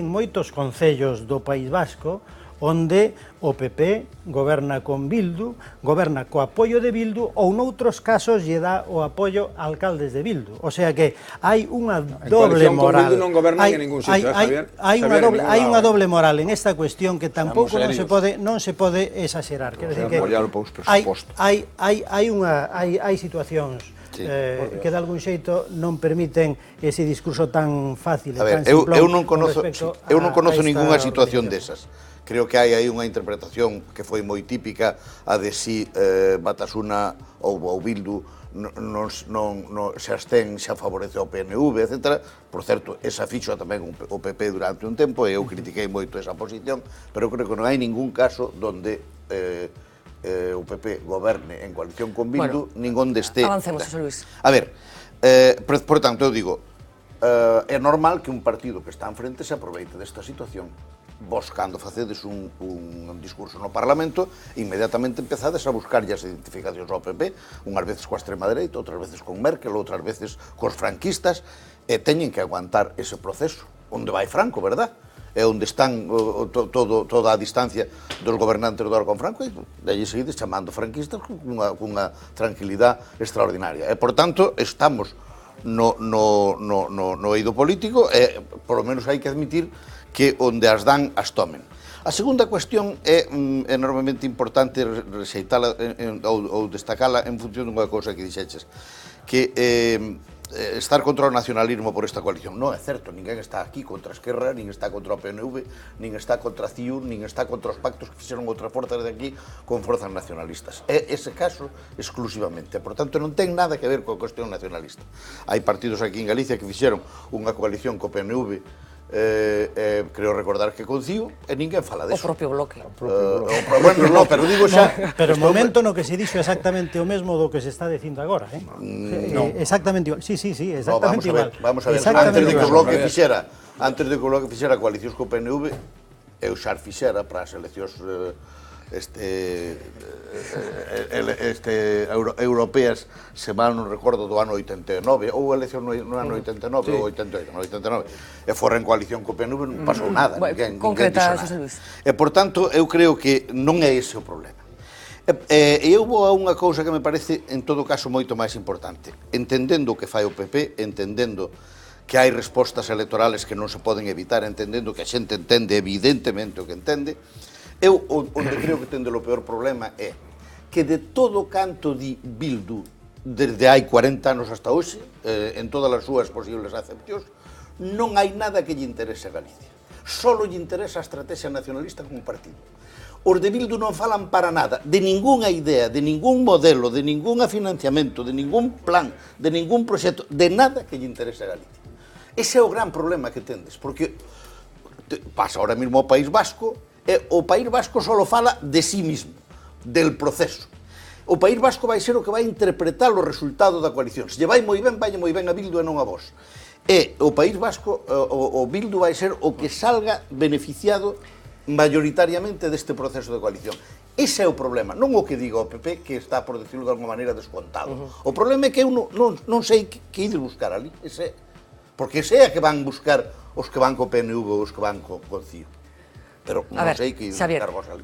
en moitos concellos do País Vasco, onde o PP goberna con Bildu, goberna co apoio de Bildu, ou noutros casos lle dá o apoio a alcaldes de Bildu. O sea que hai unha doble moral. En coalición con Bildu non gobernan en ningún sitio, Javier. Hai unha doble moral en esta cuestión que tampouco non se pode exagerar. Quero dicir que hai situacións que de algún xeito non permiten ese discurso tan fácil e tan simplón. Eu non conozo ningunha situación desas. Creo que hai aí unha interpretación que foi moi típica, a de si Batasuna ou Bildu se abstén, xa favorece o PNV, etc. Por certo, esa fixo tamén o PP durante un tempo, e eu critiquei moito esa posición, pero creo que non hai ningún caso donde o PP goberne en coalición con Bildu, ningún deste... Avancemos, José Luis. A ver, por tanto, eu digo, é normal que un partido que está enfrente se aproveite desta situación. Vos, cando facedes un discurso no Parlamento, inmediatamente empezades a buscarlle as identificacións ao PP, unhas veces coa extrema dereita, outras veces con Merkel, outras veces cos franquistas, e teñen que aguantar ese proceso. Onde vai Franco, verdad? É onde están toda a distancia dos gobernantes do con Franco, e daí seguides chamando franquistas cunha tranquilidade extraordinaria. E, por tanto, estamos no eido político, e, por lo menos, hai que admitir que onde as dan, as tomen. A segunda cuestión é enormemente importante rexeitala ou destacala en función dunha cousa que dixeches, que estar contra o nacionalismo por esta coalición. Non é certo, ninguén está aquí contra a Esquerra, nin está contra o PNV, nin está contra a CIU, nin está contra os pactos que fixeron outras forzas de aquí con forzas nacionalistas. É ese caso exclusivamente. Por tanto, non ten nada que ver coa cuestión nacionalista. Hai partidos aquí en Galicia que fixeron unha coalición co PNV, creo recordar que con CIU, e ninguén fala deso. O propio Bloque. Bueno, non, pero digo xa... Pero o momento no que se dixo exactamente o mesmo do que se está dicindo agora, exactamente igual. Sí, exactamente igual. Vamos a ver, antes de que o Bloque fixera coalicións co PNV, eu xa fixera para as eleccións europeas, se mal non recordo, do ano 89, ou elección no ano 89 ou 88, no 89, e fora en coalición co PNV, non pasou nada, ninguén dixo nada. E, por tanto, eu creo que non é ese o problema. E eu vou a unha cousa que me parece, en todo caso, moito máis importante. Entendendo o que fai o PP, entendendo que hai respostas electorales que non se poden evitar, entendendo que a xente entende evidentemente o que entende, eu onde creo que tende o peor problema é que de todo canto di Bildu desde hai 40 anos hasta hoxe, en todas as súas posibles acepcións, non hai nada que lle interese a Galicia. Solo lle interesa a estrategia nacionalista como partido. Os de Bildu non falan para nada, de ningunha idea, de ningún modelo, de ningún financiamento, de ningún plan, de ningún proxecto, de nada que lle interese a Galicia. Ese é o gran problema que tendes, porque pasa ahora mismo ao País Vasco, e o País Vasco só fala de sí mismo, del proceso. O País Vasco vai ser o que vai interpretar o resultado da coalición. Se lle vai moi ben a Bildu e non a vos. E o País Vasco, o Bildu vai ser o que salga beneficiado mayoritariamente deste proceso de coalición. Ese é o problema, non o que diga o PP, que está, por decirlo de alguma maneira, descontado. O problema é que eu non sei que ides buscar ali, porque ese é a que van buscar os que van co PNV ou os que van co CIO. Pero non sei que ides buscar vos ali.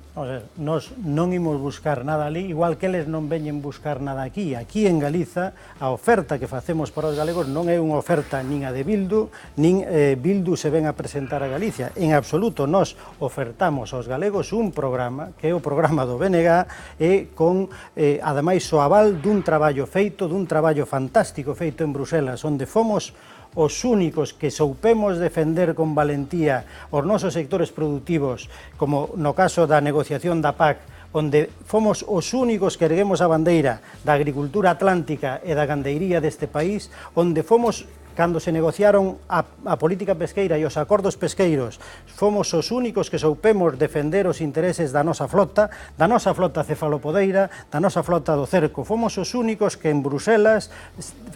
Nos non imos buscar nada ali, igual que eles non veñen buscar nada aquí. Aquí en Galiza, a oferta que facemos para os galegos non é unha oferta nin a de Bildu, nin Bildu se ven a presentar a Galicia. En absoluto, nos ofertamos aos galegos un programa, que é o programa do BNG, e con, ademais, o aval dun traballo feito, dun traballo fantástico feito en Bruselas, onde fomos os únicos que soupemos defender con valentía os nosos sectores productivos, como no caso da negociación da PAC, onde fomos os únicos que erguemos a bandeira da agricultura atlántica e da gandeiría deste país, onde fomos, cando se negociaron a política pesqueira e os acordos pesqueiros, fomos os únicos que soupemos defender os intereses da nosa flota cefalopodeira, da nosa flota do cerco. Fomos os únicos que en Bruselas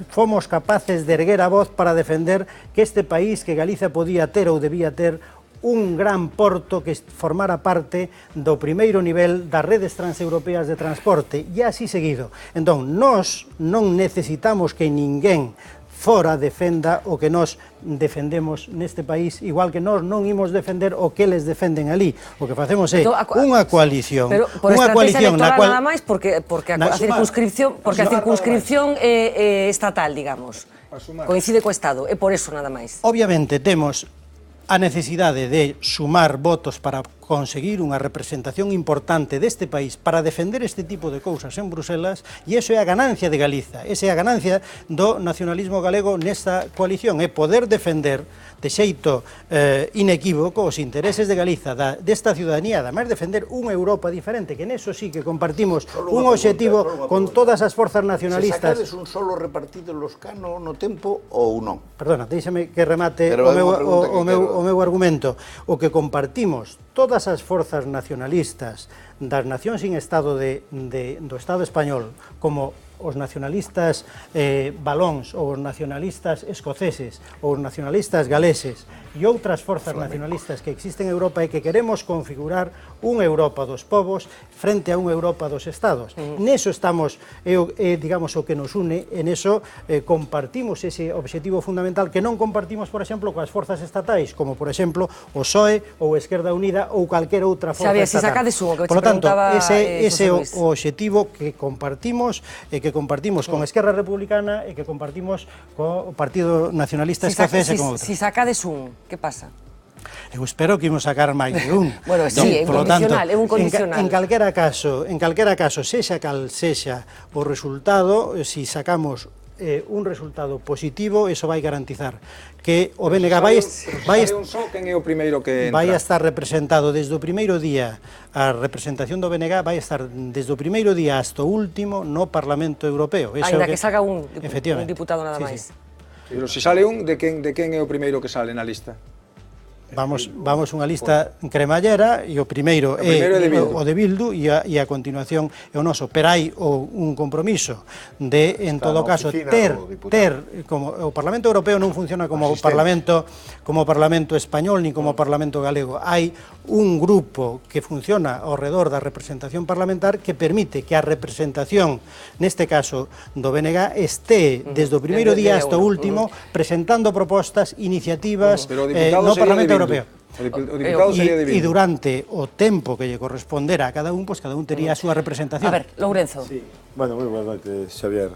fomos capaces de erguer a voz para defender que este país, que Galicia podía ter ou debía ter, un gran porto que formara parte do primeiro nivel das redes transeuropeas de transporte, e así seguido. Entón, nós non necesitamos que ninguén fora defenda o que nós defendemos neste país, igual que nós non imos defender o que eles defenden ali. O que facemos é unha coalición. Pero por estrategia electoral nada máis, porque a circunscripción é estatal, digamos. Coincide co Estado, é por eso nada máis. Obviamente temos a necesidade de sumar votos para conseguir unha representación importante deste país para defender este tipo de cousas en Bruselas, e iso é a ganancia de Galiza, esa é a ganancia do nacionalismo galego nesta coalición, é poder defender de xeito inequívoco os intereses de Galiza, desta ciudadanía, ademais defender unha Europa diferente, que neso sí que compartimos un obxectivo con todas as forzas nacionalistas. Se sacades un solo repartido los cano no tempo ou non? Perdona, deixame que remate o meu argumento. O que compartimos todas as forzas nacionalistas das nacións sin Estado do Estado español, como os nacionalistas valóns, ou os nacionalistas escoceses, ou os nacionalistas galeses, e outras forzas nacionalistas que existen en Europa, é que queremos configurar unha Europa dos povos frente a unha Europa dos Estados. Neso estamos, digamos, o que nos une, en eso compartimos ese objetivo fundamental que non compartimos, por exemplo, coas forzas estatais, como, por exemplo, o PSOE ou Esquerda Unida ou calquera outra forza estatal. Si sacades un, que por lo tanto, ese é o objetivo que compartimos, con Esquerra Republicana e que compartimos co Partido Nacionalista Escocés e con outros. Si sacades un, que pasa? Eu espero que imos sacar máis de un. Bueno, sí, é un condicional. En calquera caso, sexa cal sexa o resultado, si sacamos un resultado positivo, eso vai garantizar que o BNG vai estar representado desde o primeiro día. A representación do BNG vai estar desde o primeiro día hasta o último no Parlamento Europeo. Ainda que salga un diputado nada máis. Pero se sale un, de quen é o primeiro que sale na lista? Vamos unha lista cremallera e o primeiro é o de Bildu e a continuación é o noso, pero hai un compromiso de, en todo caso, ter como o Parlamento Europeo non funciona como o Parlamento español ni como o Parlamento galego. Hai un grupo que funciona ao redor da representación parlamentar que permite que a representación, neste caso do BNG, este desde o primeiro día hasta o último presentando propostas, iniciativas no Parlamento Europeo. E durante o tempo que lle correspondera a cada un, pois cada un tería a súa representación. A ver, Lourenzo. Bueno, moi boa noite, Xavier.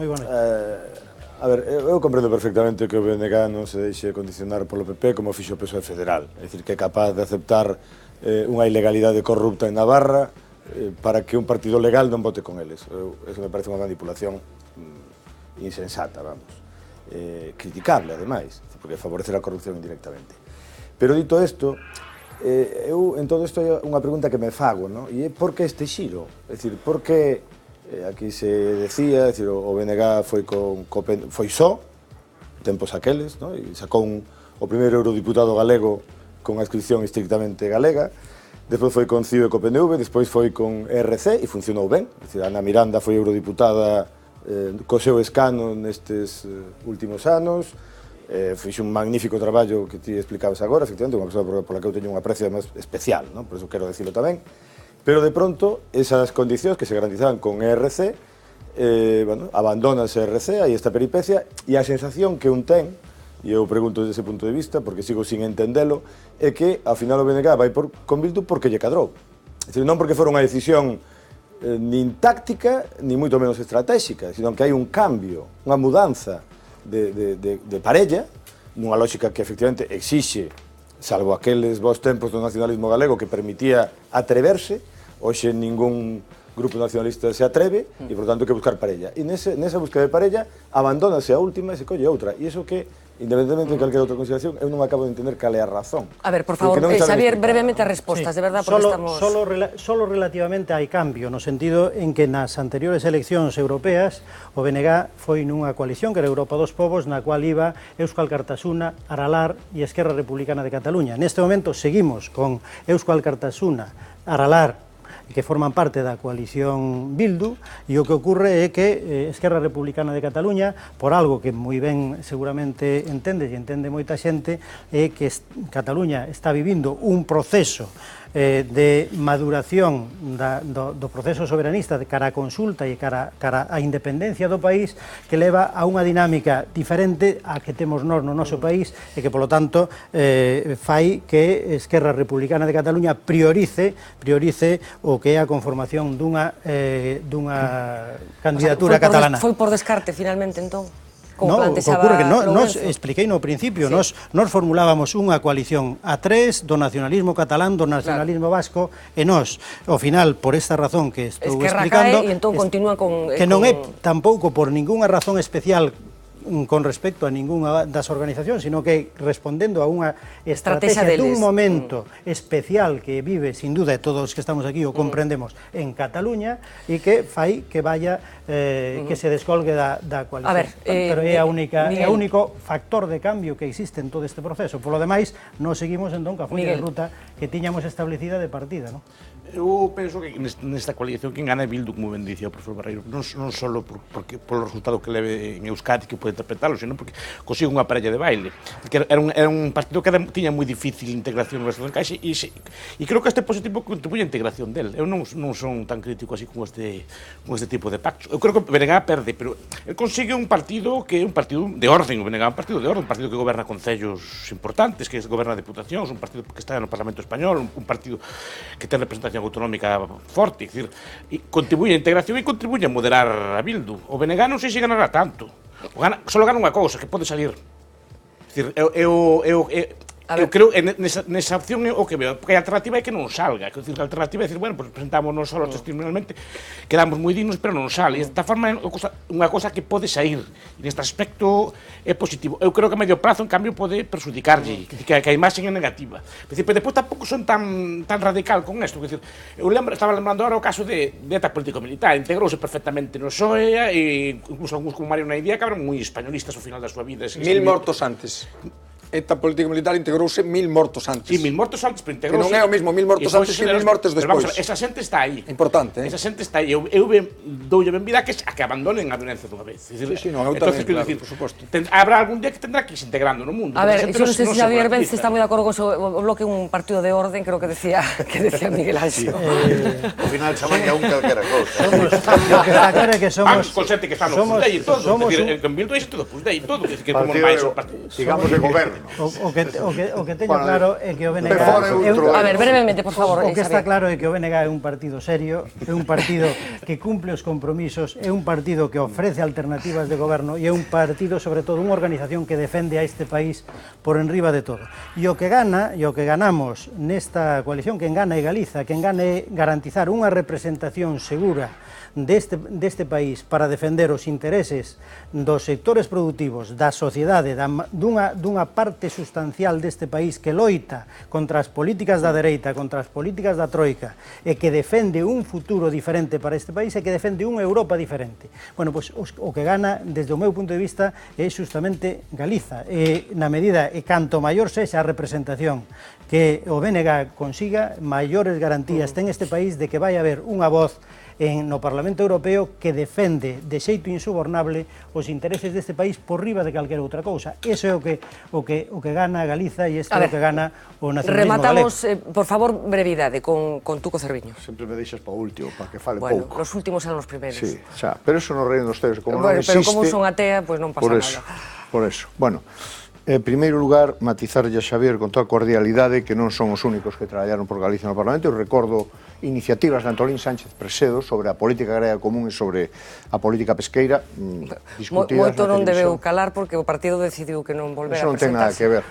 Moi boa noite. A ver, eu comprendo perfectamente que o BNG non se deixe condicionar polo PP como fixo o PSOE federal. É dicir, que é capaz de aceptar unha ilegalidade corrupta en Navarra para que un partido legal non vote con eles. Eso me parece unha manipulación insensata, vamos. Criticable, ademais, porque favorecer a corrupción indirectamente. Pero dito isto, eu, en todo isto, hai unha pregunta que me fago, non? E é por que este xiro? É dicir, por que, aquí se decía, é dicir, o BNG foi só, tempos aqueles, non? E sacou o primeiro eurodiputado galego con a inscripción estrictamente galega, despois foi con CIO e co PNV, despois foi con ERC e funcionou ben. É dicir, Ana Miranda foi eurodiputada co seu escano nestes últimos anos, fixe un magnífico traballo que ti explicabas agora, efectivamente, unha persoa pola que eu teño unha aprecio máis especial, non? Por eso quero decirlo tamén. Pero de pronto, esas condicións que se garantizaban con ERC, abandonase ERC, hai esta peripecia, e a sensación que un ten, e eu pregunto desde ese punto de vista, porque sigo sin entendelo, é que, ao final, o BNG vai con Bildu porque lle cadrou. É dicir, non porque fora unha decisión nin táctica, ni moito menos estratégica, sino que hai un cambio, unha mudanza de parella, nunha lógica que, efectivamente, exixe, salvo aqueles bons tempos do nacionalismo galego que permitía atreverse, hoxe ningún grupo nacionalista se atreve, e, por tanto, hai que buscar parella. E nesa búsqueda de parella, abandónase a última e se colle outra. E iso que, independentemente de calquera outra consideración, eu non acabo de entender cal é a razón. A ver, por favor, Xavier, brevemente as respostas, de verdad, porque estamos... Solo relativamente hai cambio, no sentido en que nas anteriores eleccións europeas o BNG foi nunha coalición que era Europa dos Povos, na cual iba Euskal Kartasuna, Aralar e Esquerra Republicana de Cataluña. Neste momento seguimos con Euskal Kartasuna, Aralar, que forman parte da coalición Bildu, e o que ocorre é que Esquerra Republicana de Cataluña, por algo que moi ben seguramente entende e entende moita xente, é que Cataluña está vivindo un proceso de maduración do proceso soberanista de cara a consulta e cara a independencia do país, que leva a unha dinámica diferente a que temos nós no noso país e que, polo tanto, fai que Esquerra Republicana de Cataluña priorice o que é a conformación dunha candidatura catalana. Foi por descarte, finalmente, entón? No, ocurre que nos expliquei no principio, nos formulábamos unha coalición a tres do nacionalismo catalán, do nacionalismo vasco, e nos, ao final, por esta razón que estou explicando, e entón continúa con... Que non é tampouco por ningunha razón especial con respecto a ninguna das organizacións, sino que respondendo a unha estrategia dun momento especial que vive, sin duda, todos os que estamos aquí o comprendemos, en Cataluña, e que fai que vaya, que se descolgue da coalición. A ver, pero é o único factor de cambio que existe en todo este proceso. Por lo demais, nos seguimos entón ca folla de ruta que tiñamos establecida de partida, non? Eu penso que nesta coalición quen gana é Bildu, como ben dicía o profesor Barreiro, non só polo resultado que leve en Euskadi, que pode interpretarlo, senón porque consigue unha parella de baile. Era un partido que tiña moi difícil integración no resto do encaixe, e creo que este positivo contribuye a integración del. Eu non son tan crítico así con este tipo de pactos. Eu creo que o BNG perde, pero el consigue un partido que é un partido de orden, o BNG é un partido de orden, un partido que goberna concellos importantes, que goberna deputacións, un partido que está no Parlamento Español, un partido que ten representación autonómica forte, é dicir, contribuye a integración e contribuye a moderar a Bildu. O BNG non sei se ganará tanto. Solo gana unha cousa, que pode salir. É dicir, eu creo nesa opción o que veo, porque a alternativa é que non salga, que a alternativa é dicir, bueno, pues presentámonos só testimonialmente, quedamos moi dignos, pero non sale, e desta forma é unha cosa que pode sair, e neste aspecto é positivo. Eu creo que a medio prazo, en cambio, pode perjudicarlle, que a imaxe é negativa. Pero depois tampouco son tan radical con isto, eu estaba lembrando agora o caso de ETA político-militar, integrouse perfectamente no PSOE, e incluso algúns como Mario Naidía, que eran moi españolistas ao final da súa vida. 1000 mortos antes. ETA político-militar integrouse 1000 mortos antes. Sí, 1000 mortos antes, pero integrouse... Que non é o mismo 1000 mortos antes que 1000 mortos despois. Pero vamos a ver, esa xente está aí. Importante, Esa xente está aí. Eu doulle benvida a que abandonen a violencia dunha vez. Sí, non, eu tamén, claro, por suposto. Habrá algún día que tendrá que irse integrando no mundo. A ver, yo non sei se Xavier Benz está moi de acordo con o bloque, un partido de orden, creo que decía Miguel Ángel. Ao final chaman a un calquera cousa. O que está claro é que somos... Con xente que está no Fusdei e todo. En Bildu hai xente do Fusdei e todo. Sigamos de goberno. O que teño claro é que o BNG... A ver, brevemente, por favor. O que está claro é que o BNG é un partido serio, é un partido que cumple os compromisos, é un partido que ofrece alternativas de goberno e é un partido, sobre todo, unha organización que defende a este país por enriba de todo. E o que ganamos nesta coalición, quen gana é Galiza, quen gana é garantizar unha representación segura deste país para defender os intereses dos sectores productivos, da sociedade, dunha parte parte sustancial deste país que loita contra as políticas da dereita, contra as políticas da troika, e que defende un futuro diferente para este país e que defende unha Europa diferente. Bueno, pois o que gana, desde o meu punto de vista, é justamente Galiza. Na medida e canto maior sexa a representación que o BNG consiga, maiores garantías ten este país de que vai haber unha voz no Parlamento Europeo que defende de xeito insubornable os intereses deste país por riba de calquera outra cousa. Iso é o que gana Galiza e isto é o que gana o nacionalismo galego. Rematamos, por favor, brevidade, con Tuco Cerviño. Sempre me deixas para o último, para que fale pouco. Bueno, los últimos eran os primeiros. Sí, xa, pero eso no reino dos teus, como bueno, non existe... Pero como son atea, pois non pasa nada. Por eso, bueno... En primeiro lugar, matizarlle a Xavier con toda a cordialidade que non son os únicos que traballaron por Galicia no Parlamento. Eu recordo iniciativas de Antolín Sánchez Presedo sobre a política agraria común e sobre a política pesqueira discutidas Moito non debeu calar porque o partido decidiu que non volver a presentarse. Eso non ten nada que ver.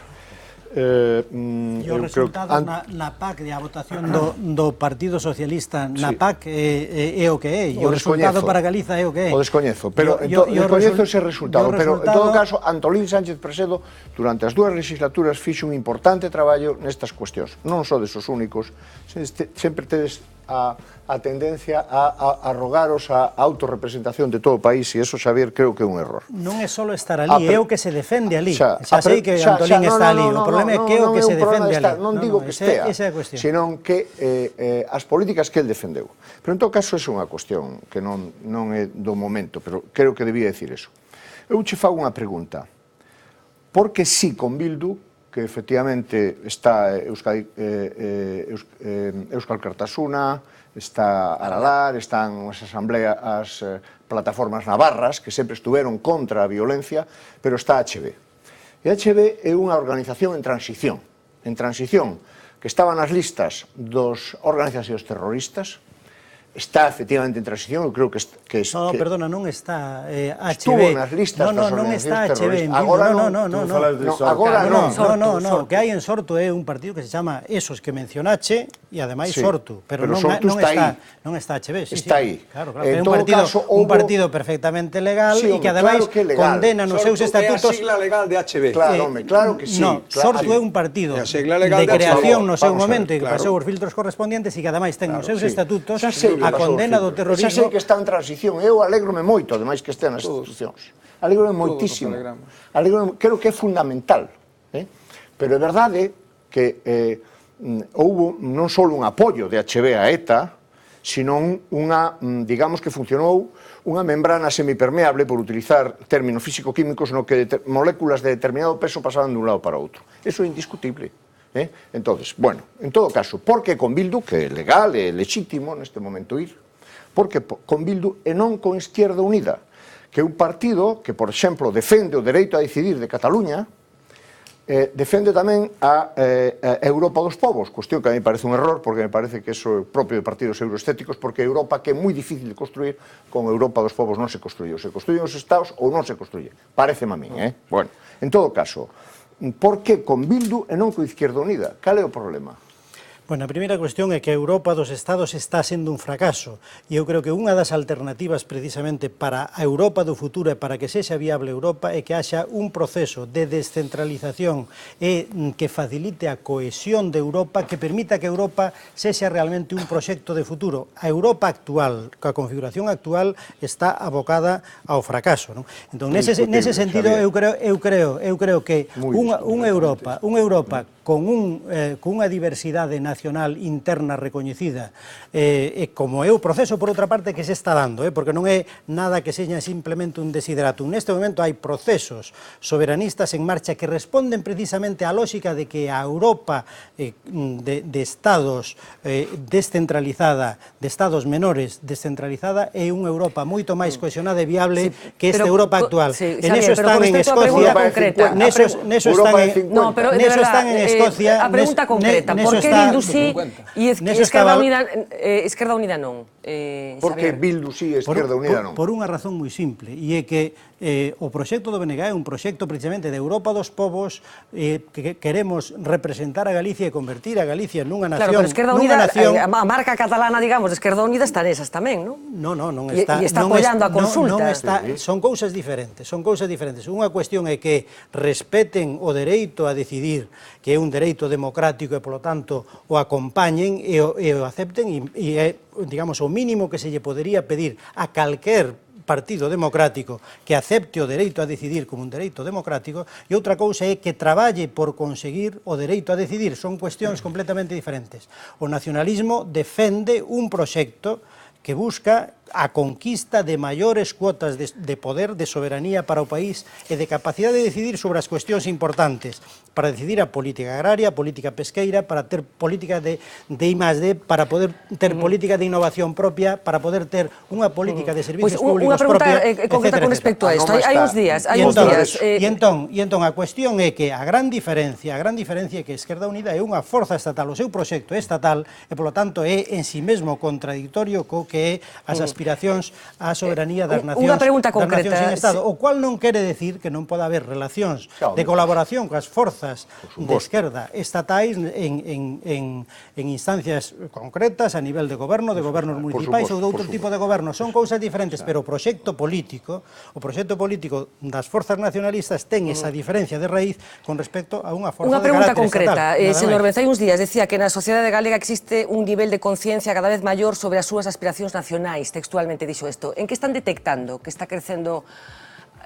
E o resultado na PAC, a votación do Partido Socialista na PAC é o que é, e o resultado para Galiza é o que é. O descoñezo, pero descoñezo ese resultado, pero en todo caso, Antolín Sánchez Presedo, durante as dúas legislaturas, fixe un importante traballo nestas cuestións. Non sodes os únicos, sempre tedes a tendencia a arrogaros a autorrepresentación de todo o país, e eso, Xavier, creo que é un error. Non é só estar ali, é o que se defende ali. Xa sei que Antolín está ali, o problema é que é o que se defende ali. Non digo que estea, senón que as políticas que el defendeu. Pero en todo caso, é unha cuestión que non é do momento, pero creo que debía decir eso. Eu che fago unha pregunta. Por que si con Bildu, que efectivamente está Euskal Cartasuna, está Aralar, están as asambleas, as plataformas navarras, que sempre estuveron contra a violencia, pero está HB. E HB é unha organización en transición, que estaba nas listas dos organizacións terroristas, está efectivamente en transición, eu creo que... No, perdona, non está HB. Estuvo nas listas das organizacións terroristas. Agora non. No, o que hai en Sortu é un partido que se chama esos que mencionache e ademais Sortu, pero non está HB. Está aí. Claro, é un partido perfectamente legal e que ademais condena nos seus estatutos... Sortu é a sigla legal de HB. Claro que sí. No, Sortu é un partido de creación no seu momento e que pasou os filtros correspondientes e que ademais ten nos seus estatutos a condena do terrorismo... Xa sei que está en transición, eu alegrome moito, ademais que este nas institucións. Alegrome moitísimo. Creo que é fundamental. Pero é verdade que houve non só un apoio de HB a ETA, senón unha, digamos que funcionou unha membrana semipermeable, por utilizar términos físico-químicos, no que moléculas de determinado peso pasaban de un lado para outro. Eso é indiscutible. Entonces, bueno, en todo caso, por que con Bildu, que é legal, é lexítimo neste momento ir, porque con Bildu e non con Izquierda Unida, que é un partido que, por exemplo, defende o dereito a decidir de Cataluña, defende tamén a Europa dos povos, cuestión que a mí parece un error, porque me parece que eso é propio de partidos euroestéticos, porque Europa, que é moi difícil de construir, con Europa dos povos non se construye, ou se construyen os estados ou non se construye, pareceme a min, Bueno, en todo caso, por que con Bildu e non con Izquierda Unida? Cal é o problema? Bueno, a primeira cuestión é que a Europa dos Estados está sendo un fracaso e eu creo que unha das alternativas precisamente para a Europa do futuro e para que sexa viable Europa é que haxa un proceso de descentralización e que facilite a cohesión de Europa, que permita que Europa sexa realmente un proxecto de futuro. A Europa actual, coa configuración actual, está abocada ao fracaso. Entón, nese sentido, eu creo que unha Europa con unha diversidade nacional interna recoñecida, como é o proceso, por outra parte, que se está dando, porque non é nada que seña simplemente un desideratum. Neste momento hai procesos soberanistas en marcha que responden precisamente á lógica de que a Europa de estados descentralizada, de estados menores descentralizada, é unha Europa moito máis cohesionada e viable que esta Europa actual. En eso están en Escocia, neso están en Escocia. A pregunta concreta, por que Bildu sí e Esquerda Unida non? Porque Bildu sí, Esquerda Unida non. Por unha razón moi simple, e é que o proxecto do BNG é un proxecto precisamente de Europa dos povos, que queremos representar a Galicia e convertir a Galicia nunha nación. Claro, pero Esquerda Unida, a marca catalana, digamos, de Esquerda Unida está nesas tamén, non? Non está. E está apoiando a consulta. Son cousas diferentes, Unha cuestión é que respeten o dereito a decidir, que é un dereito democrático e, polo tanto, o acompañen e o acepten, e é, digamos, o mínimo que se lle podería pedir a calquer partido democrático que acepte o dereito a decidir como un dereito democrático, e outra cousa é que traballe por conseguir o dereito a decidir. Son cuestións completamente diferentes. O nacionalismo defende un proxecto que busca a conquista de maiores cuotas de poder, de soberanía para o país e de capacidade de decidir sobre as cuestións importantes, para decidir a política agraria, a política pesqueira, para ter política de I+D, para poder ter política de innovación propia, para poder ter unha política de servicios públicos propia, etc. Unha pregunta concreta con respecto a isto. Hai uns días. E entón, a cuestión é que a gran diferencia é que Esquerda Unida é unha forza estatal, o seu proxecto é estatal, e, polo tanto, é en si mesmo contradictorio co que é as aspiracións á soberanía das nacións sin Estado, o cual non quere decir que non poda haber relacións de colaboración coas forzas de esquerda estatais en instancias concretas a nivel de gobernos municipais ou de outro tipo de goberno. Son cousas diferentes, pero o proxecto político das forzas nacionalistas ten esa diferencia de raíz con respecto a unha forza de carácter estatal. Unha pregunta concreta. Señor Benza, hai uns días decía que na sociedade galega existe un nivel de conciencia cada vez maior sobre as súas aspiracións nacionais. Textualmente dixo isto. En que están detectando que está crecendo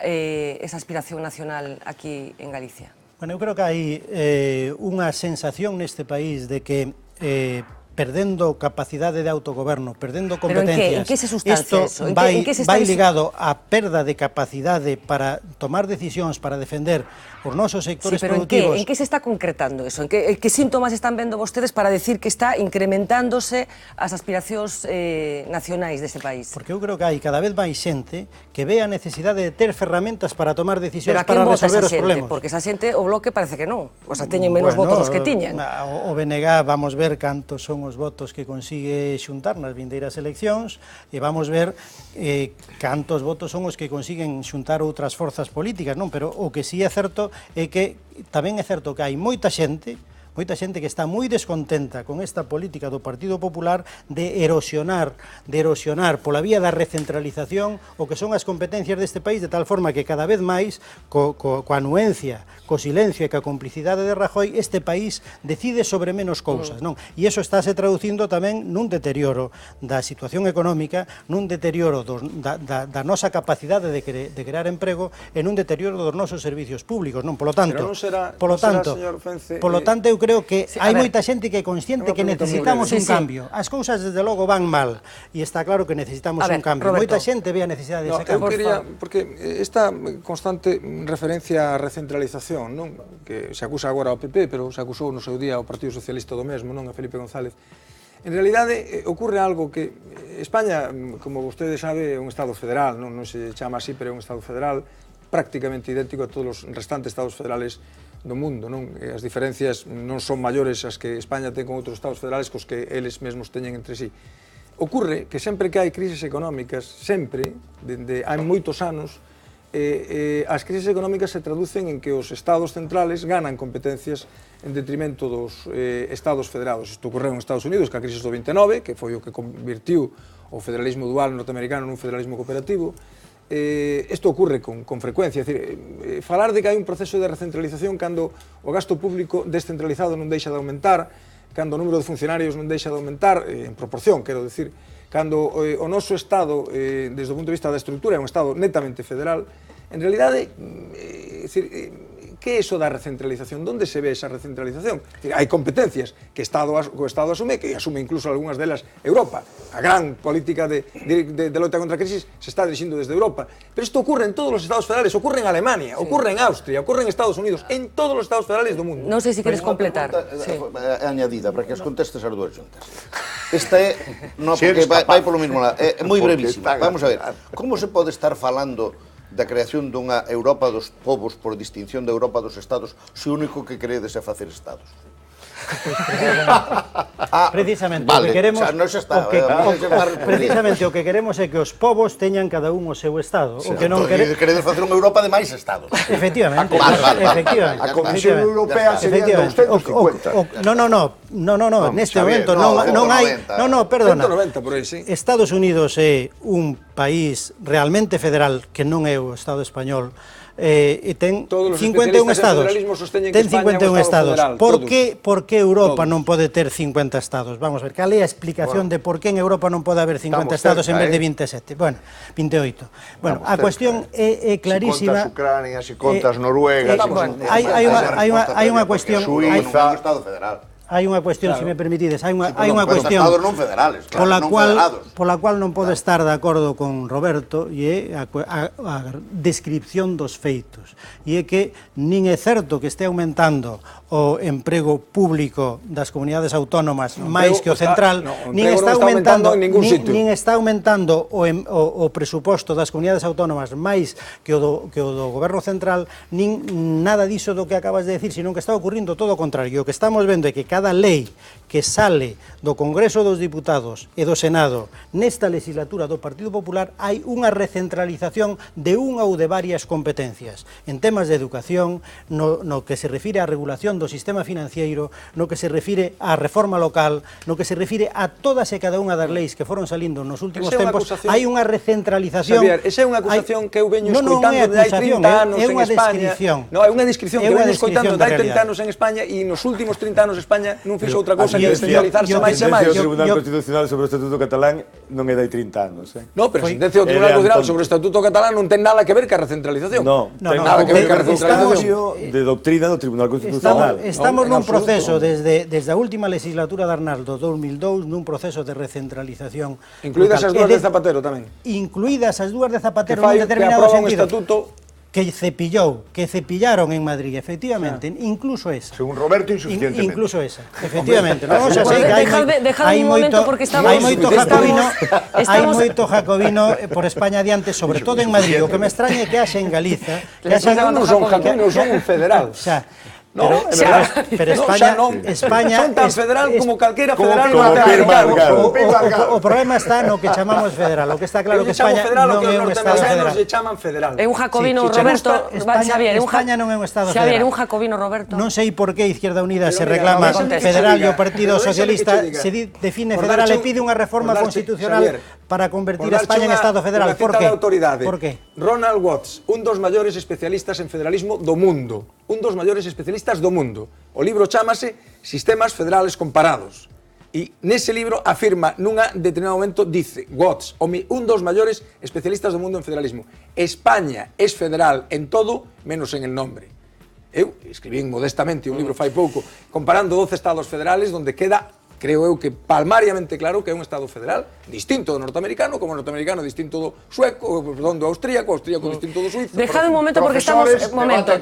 esa aspiración nacional aquí en Galicia? Bueno, eu creo que hai unha sensación neste país de que perdendo capacidade de autogoberno, perdendo competencias, en que se sustancia eso? Vai ligado á perda de capacidade para tomar decisións, para defender os nosos sectores productivos. En que se está concretando eso? En que síntomas están vendo vostedes para decir que está incrementándose as aspiracións nacionais deste país? Porque eu creo que hai cada vez máis xente que ve a necesidade de ter ferramentas para tomar decisións para resolver os problemas. Porque esa xente, o Bloque parece que non. O sea, teñen menos votos que tiñan. O BNG, vamos ver cantos son os votos que consigue xuntar nas vindeiras eleccións, e vamos ver cantos votos son os que consiguen xuntar outras forzas políticas, non? Pero o que sí é certo é que tamén é certo que hai moita xente que está moi descontenta con esta política do Partido Popular de erosionar pola vía da recentralización o que son as competencias deste país, de tal forma que cada vez máis, coa anuencia, co silencio e coa complicidade de Rajoy, este país decide sobre menos cousas, non? E iso estáse traducindo tamén nun deterioro da situación económica, nun deterioro da nosa capacidade de crear emprego e nun deterioro dos nosos servicios públicos, non? Polo tanto, eu creo que hai moita xente que é consciente que necesitamos un cambio. As cousas, desde logo, van mal, e está claro que necesitamos un cambio. Moita xente ve a necesidade dese cambio. Eu quería, porque esta constante referencia á recentralización, non? Que se acusa agora ao PP, pero se acusou no seu día ao Partido Socialista do mesmo, non? A Felipe González. En realidade, ocurre algo que España, como vostede sabe, é un Estado federal, non se chama así, pero é un Estado federal prácticamente idéntico a todos os restantes Estados federales do mundo, non? As diferencias non son maiores as que España ten con outros estados federales cos que eles mesmos teñen entre sí. Ocurre que sempre que hai crises económicas, sempre, dende hai moitos anos, as crises económicas se traducen en que os estados centrales ganan competencias en detrimento dos estados federados. Isto ocorreu en Estados Unidos, ca crisis do 29, que foi o que convirtiu o federalismo dual norteamericano nun federalismo cooperativo. Isto ocurre con frecuencia, falar de que hai un proceso de recentralización cando o gasto público descentralizado non deixa de aumentar, cando o número de funcionarios non deixa de aumentar, en proporción, quero dicir, cando o noso Estado, desde o punto de vista da estrutura, é un Estado netamente federal, en realidade, que é iso da recentralización? Donde se ve esa recentralización? Hai competencias que o Estado asume, que asume incluso algunhas delas Europa. A gran política de loita contra a crisis se está dirixindo desde Europa. Pero isto ocurre en todos os Estados federales, ocurre en Alemania, ocurre en Austria, ocurre en Estados Unidos, en todos os Estados federales do mundo. Non sei se queres completar. Añadida, para que as contestes as dúas xuntas. Esta é, porque vai polo mismo lado, é moi brevísima. Vamos a ver, como se pode estar falando da creación dunha Europa dos povos por distinción da Europa dos Estados se o único que queredes é facer Estados? Precisamente, vale, o que queremos, o sea, non xa está, precisamente o que queremos é que os povos teñan cada un o seu estado. O que non queredes facer unha Europa de máis estados. Efectivamente. Efectivamente. A Comisión Europea sería 250. No, neste momento non hai... No, perdona. 190 por aí, sí. Estados Unidos é un país realmente federal que non é o Estado español, e ten 51 estados. Ten 51 estados. Por que Europa non pode ter 50 estados? Vamos a ver, cal é a explicación de por que en Europa non pode haber 50 estados en vez de 27? Bueno, 28. Bueno, a cuestión é clarísima. Si contas Ucrania, si contas Noruega... Hai unha cuestión... Suiza... Estado federal. Hai unha cuestión, se me permitides, hai unha cuestión estados non federales, pola cual non podo estar de acordo con Roberto, e é a descripción dos feitos. E é que nin é certo que este aumentando o emprego público das comunidades autónomas máis que o central, nin está aumentando o presuposto das comunidades autónomas máis que o do goberno central, nin nada diso do que acabas de decir, sino que está ocurrindo todo o contrario. O que estamos vendo é que cada lei que sale do Congreso dos Diputados e do Senado nesta legislatura do Partido Popular hai unha recentralización de unha ou de varias competencias en temas de educación, no que se refire á regulación do sistema financiero, no que se refire á reforma local, no que se refire a todas e cada unha das leis que foron salindo nos últimos tempos. Hai unha recentralización. Xavier, esa é unha acusación que eu veño escoitando de hai 30 anos en España. Non, é unha descripción que eu veño escoitando de hai 30 anos en España, e nos últimos 30 anos España non fixo outra cousa que descentralizarse máis e máis. O Tribunal Constitucional sobre o Estatuto Catalán non é de hai 30 anos. Non, pero a sentencia do Tribunal Constitucional sobre o Estatuto Catalán non ten nada que ver ca recentralización. Non, ten nada que ver ca recentralización. De doctrina do Tribunal Constitucional. Estamos nun proceso, desde a última legislatura de Arnaldo, 2002, nun proceso de recentralización. Incluídas as dúas de Zapatero tamén. Incluídas as dúas de Zapatero nun determinado sentido. Que cepillaron en Madrid, efectivamente, incluso esa. Según Roberto, insuficientemente. Incluso esa, efectivamente. Vamos a seguir, hai moito jacobino por España adiante, sobre todo en Madrid. O que me extraña é que haxe en Galiza... Non son jacobinos, son un federal. Pero España son tan federal como calquera federal o problema está no que chamamos federal. O que está claro que España non é un estado federal. Chaman federal. É un jacobino, Roberto. España non é un estado federal. Xavier, un jacobino, Roberto. Non sei por que Izquierda Unida se reclama federal e o Partido Socialista se define federal e pide unha reforma constitucional para convertir a España en estado federal. Por qué? Ronald Watts, un dos maiores especialistas en federalismo do mundo. Un dos maiores especialistas do mundo. O libro chámase Sistemas Federales Comparados. E nese libro afirma, nun determinado momento, dice Watts, un dos maiores especialistas do mundo en federalismo: España es federal en todo, menos en el nombre. Eu escribí modestamente un libro fai pouco, comparando 12 estados federales, donde queda, creo eu, que palmariamente claro que é un estado federal distinto do norteamericano, como o norteamericano distinto do sueco, do austríaco, distinto do suizo. Dejad un momento porque estamos... Dejad un momento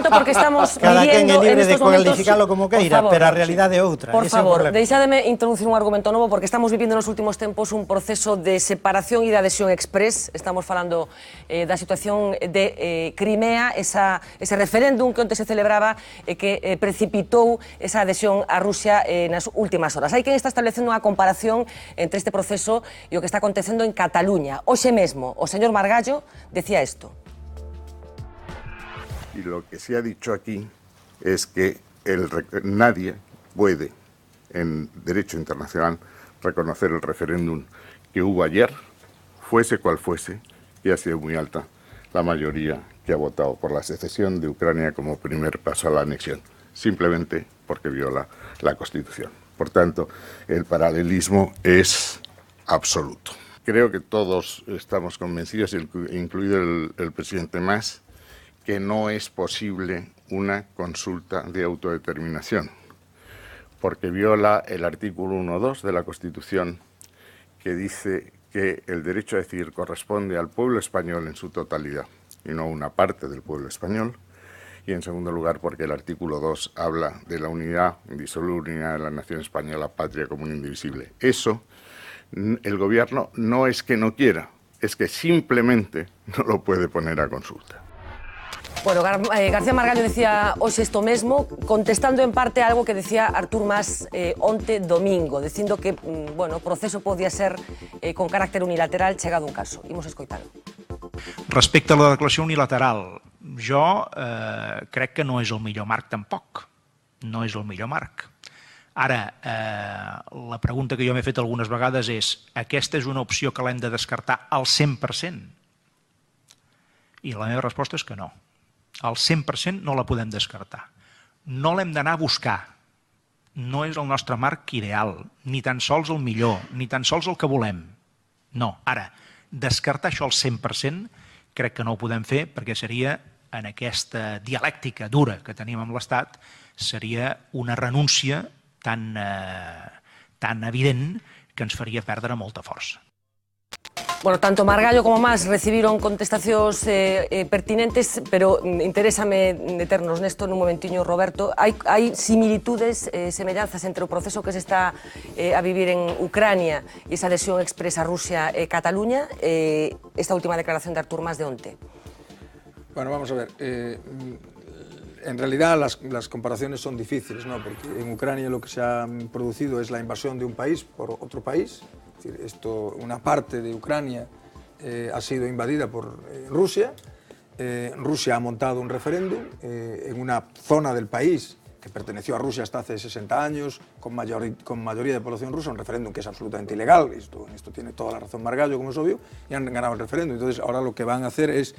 porque estamos viviendo en estos momentos... cualificalo como queira, pero a realidade é outra. Por favor, deixademe introducir un argumento novo porque estamos vivindo nos últimos tempos un proceso de separación e de adhesión express. Estamos falando da situación de Crimea, ese referéndum que onte se celebraba e que precipitou esa adhesión a Rusia nas últimas horas. Hai quen está establecendo unha comparación entre este proceso e o que está acontecendo en Cataluña. Hoxe mesmo, o señor Margallo decía isto. Y lo que se ha dicho aquí es que nadie puede, en derecho internacional, reconocer el referéndum que hubo ayer, fuese cual fuese, y ha sido muy alta la mayoría que ha votado por la secesión de Ucrania como primer paso a la anexión, simplemente porque viola la Constitución. Por tanto, el paralelismo es absoluto. Creo que todos estamos convencidos, incluido el presidente Mas, que no es posible una consulta de autodeterminación, porque viola el artículo 1.2 de la Constitución, que dice que el derecho a decidir corresponde al pueblo español en su totalidad, y no a una parte del pueblo español. Y en segundo lugar, porque el artículo 2 habla de la unidad, indisoluble unidad de la nación española, patria común indivisible. Eso, el gobierno no es que no quiera, es que simplemente no lo puede poner a consulta. Bueno, García Margallo decía hoxe isto mesmo, contestando en parte algo que decía Artur Mas onte domingo, dicindo que, bueno, o proceso podía ser con carácter unilateral chegado un caso. Imos escoitalo. Respecte a la declaració unilateral, jo crec que no és el millor marc tampoc. No és el millor marc. Ara, la pregunta que jo m'he fet algunes vegades és: aquesta és una opció que l'hem de descartar al 100%? I la meva resposta és que no. Al 100% no la podem descartar. No l'hem d'anar a buscar. No és el nostre marc ideal, ni tan sols el millor, ni tan sols el que volem. No. Ara, descartar això al 100% crec que no ho podem fer perquè seria, en aquesta dialèctica dura que tenim amb l'Estat, seria una renúncia tan evident que ens faria perdre molta força. Bueno, tanto Margallo como Mas recibiron contestacións pertinentes, pero interésame deternos nesto nun momentiño, Roberto. Hai similitudes, semellanzas entre o proceso que se está a vivir en Ucrania e esa adhesión expresa a Rusia e Cataluña, esta última declaración de Artur Mas de onte? Bueno, vamos a ver. En realidad las comparaciones son difíciles, ¿no? Porque en Ucrania lo que se ha producido es la invasión de un país por otro país. Es decir, una parte de Ucrania ha sido invadida por Rusia. Rusia ha montado un referéndum en una zona del país que perteneció a Rusia hasta hace 60 años, con mayoría de población rusa, un referéndum que es absolutamente ilegal. Esto tiene toda la razón Margallo, como es obvio, y han ganado el referéndum. Entonces ahora lo que van a hacer es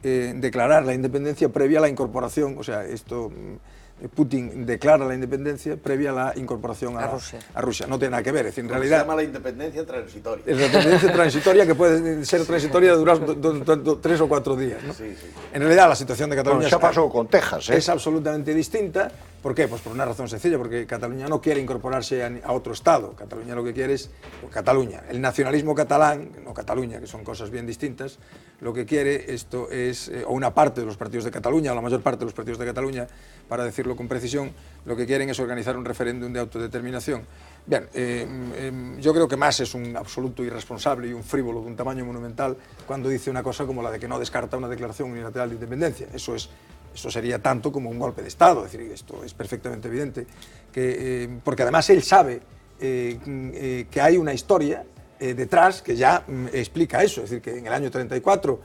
declarar la independencia previa a la incorporación, o sea, Putin declara la independencia previa a la incorporación a Rusia. No tiene nada que ver, es decir, en realidad... Se llama la independencia transitoria. Es la independencia transitoria que puede ser transitoria de durar 3 o 4 días, ¿no? Sí, sí. En realidad la situación de Cataluña Bueno, pasó con Texas, es absolutamente distinta. ¿Por qué? Pues por una razón sencilla, porque Cataluña no quiere incorporarse a otro Estado. Cataluña lo que quiere es... Cataluña, el nacionalismo catalán, no Cataluña, que son cosas bien distintas, lo que quiere esto es, o una parte de los partidos de Cataluña, o la mayor parte de los partidos de Cataluña, para decirlo con precisión, lo que quieren es organizar un referéndum de autodeterminación. Bien, yo creo que Mas es un absoluto irresponsable y un frívolo de un tamaño monumental cuando dice una cosa como la de que no descarta una declaración unilateral de independencia. Eso sería tanto como un golpe de Estado, es decir, esto es perfectamente evidente, porque además él sabe que hay una historia detrás que ya explica eso, es decir, que en el año 34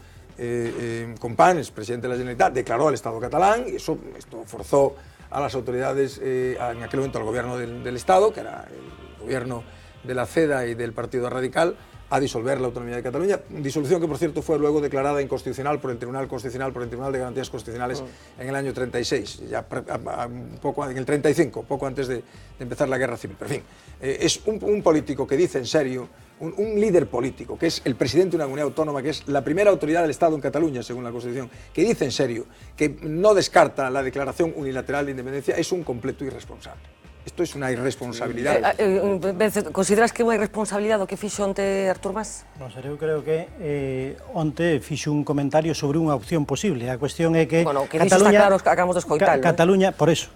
Companys, presidente de la Generalitat, declaró el Estado catalán y esto forzó a las autoridades, en aquel momento al gobierno del Estado, que era el gobierno de la CEDA y del Partido Radical, a disolver la autonomía de Cataluña, disolución que por cierto fue luego declarada inconstitucional por el Tribunal Constitucional, por el Tribunal de Garantías Constitucionales en el año 36, ya en el 35, poco antes de empezar la Guerra Civil. Pero en fin, es un político que dice en serio, un líder político, que es el presidente de una comunidad autónoma, que es la primera autoridad del Estado en Cataluña, según la Constitución, que dice en serio que no descarta la declaración unilateral de independencia, es un completo irresponsable. Isto é unha irresponsabilidade. Consideras que é unha irresponsabilidade o que fixo onte Artur Mas? Non sei, eu creo que onte fixo un comentario sobre unha opción posible. A cuestión é que Bueno, que Cataluña, está claro, acabamos de escoitar. Cataluña, por eso,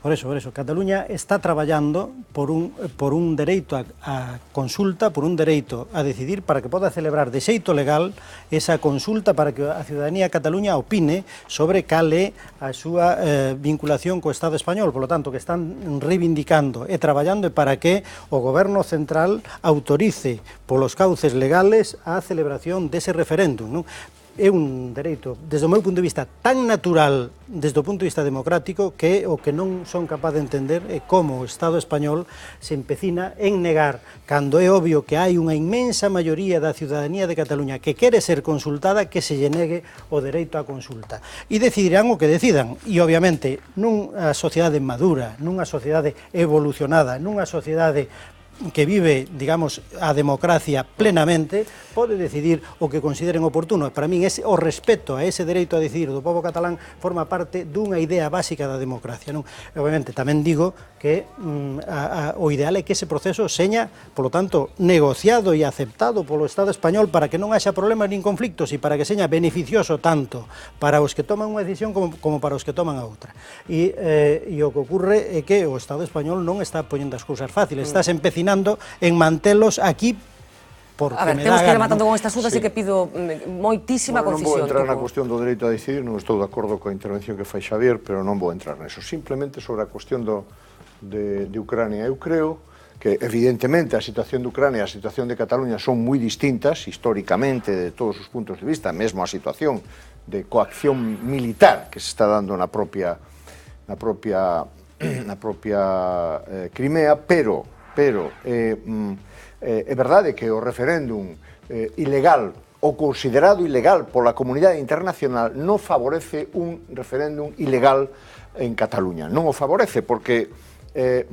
Cataluña está traballando por un dereito a consulta, por un dereito a decidir para que poda celebrar de xeito legal esa consulta para que a ciudadanía de Cataluña opine sobre cal é a súa vinculación co Estado español. Por lo tanto, que están reivindicando e traballando para que o Goberno Central autorice polos cauces legales a celebración dese referéndum, non? É un dereito, desde o meu punto de vista, tan natural desde o punto de vista democrático que o que non son capaz de entender é como o Estado español se empecina en negar, cando é obvio que hai unha inmensa maioría da ciudadanía de Cataluña que quere ser consultada, que se lle negue o dereito á consulta. E decidirán o que decidan. E, obviamente, nunha sociedade madura, nunha sociedade evolucionada, nunha sociedade que vive, digamos, a democracia plenamente, pode decidir o que consideren oportuno. Para min, o respeto a ese dereito a decidir do povo catalán forma parte dunha idea básica da democracia, non? Obviamente, tamén digo que o ideal é que ese proceso seña, polo tanto, negociado e aceptado polo Estado español para que non haxa problemas nin conflictos e para que seña beneficioso tanto para os que toman unha decisión como para os que toman a outra. E o que ocurre é que o Estado español non está poñendo as cousas fáciles, está empecinando en mantelos aquí porque a ver, me temos dá que ir gana, rematando non? con este asunto, así que pido moitísima Non vou concisión. entrar na cuestión do dereito a decidir, non estou de acordo coa intervención que fai Xavier, pero non vou entrar neso. Simplemente sobre a cuestión de Ucrania. Eu creo que, evidentemente, a situación de Ucrania e a situación de Cataluña son moi distintas, históricamente, de todos os puntos de vista, mesmo a situación de coacción militar que se está dando na propia Crimea, pero é verdade que o referéndum ilegal ou considerado ilegal pola comunidade internacional non favorece un referéndum ilegal en Cataluña. Non o favorece porque é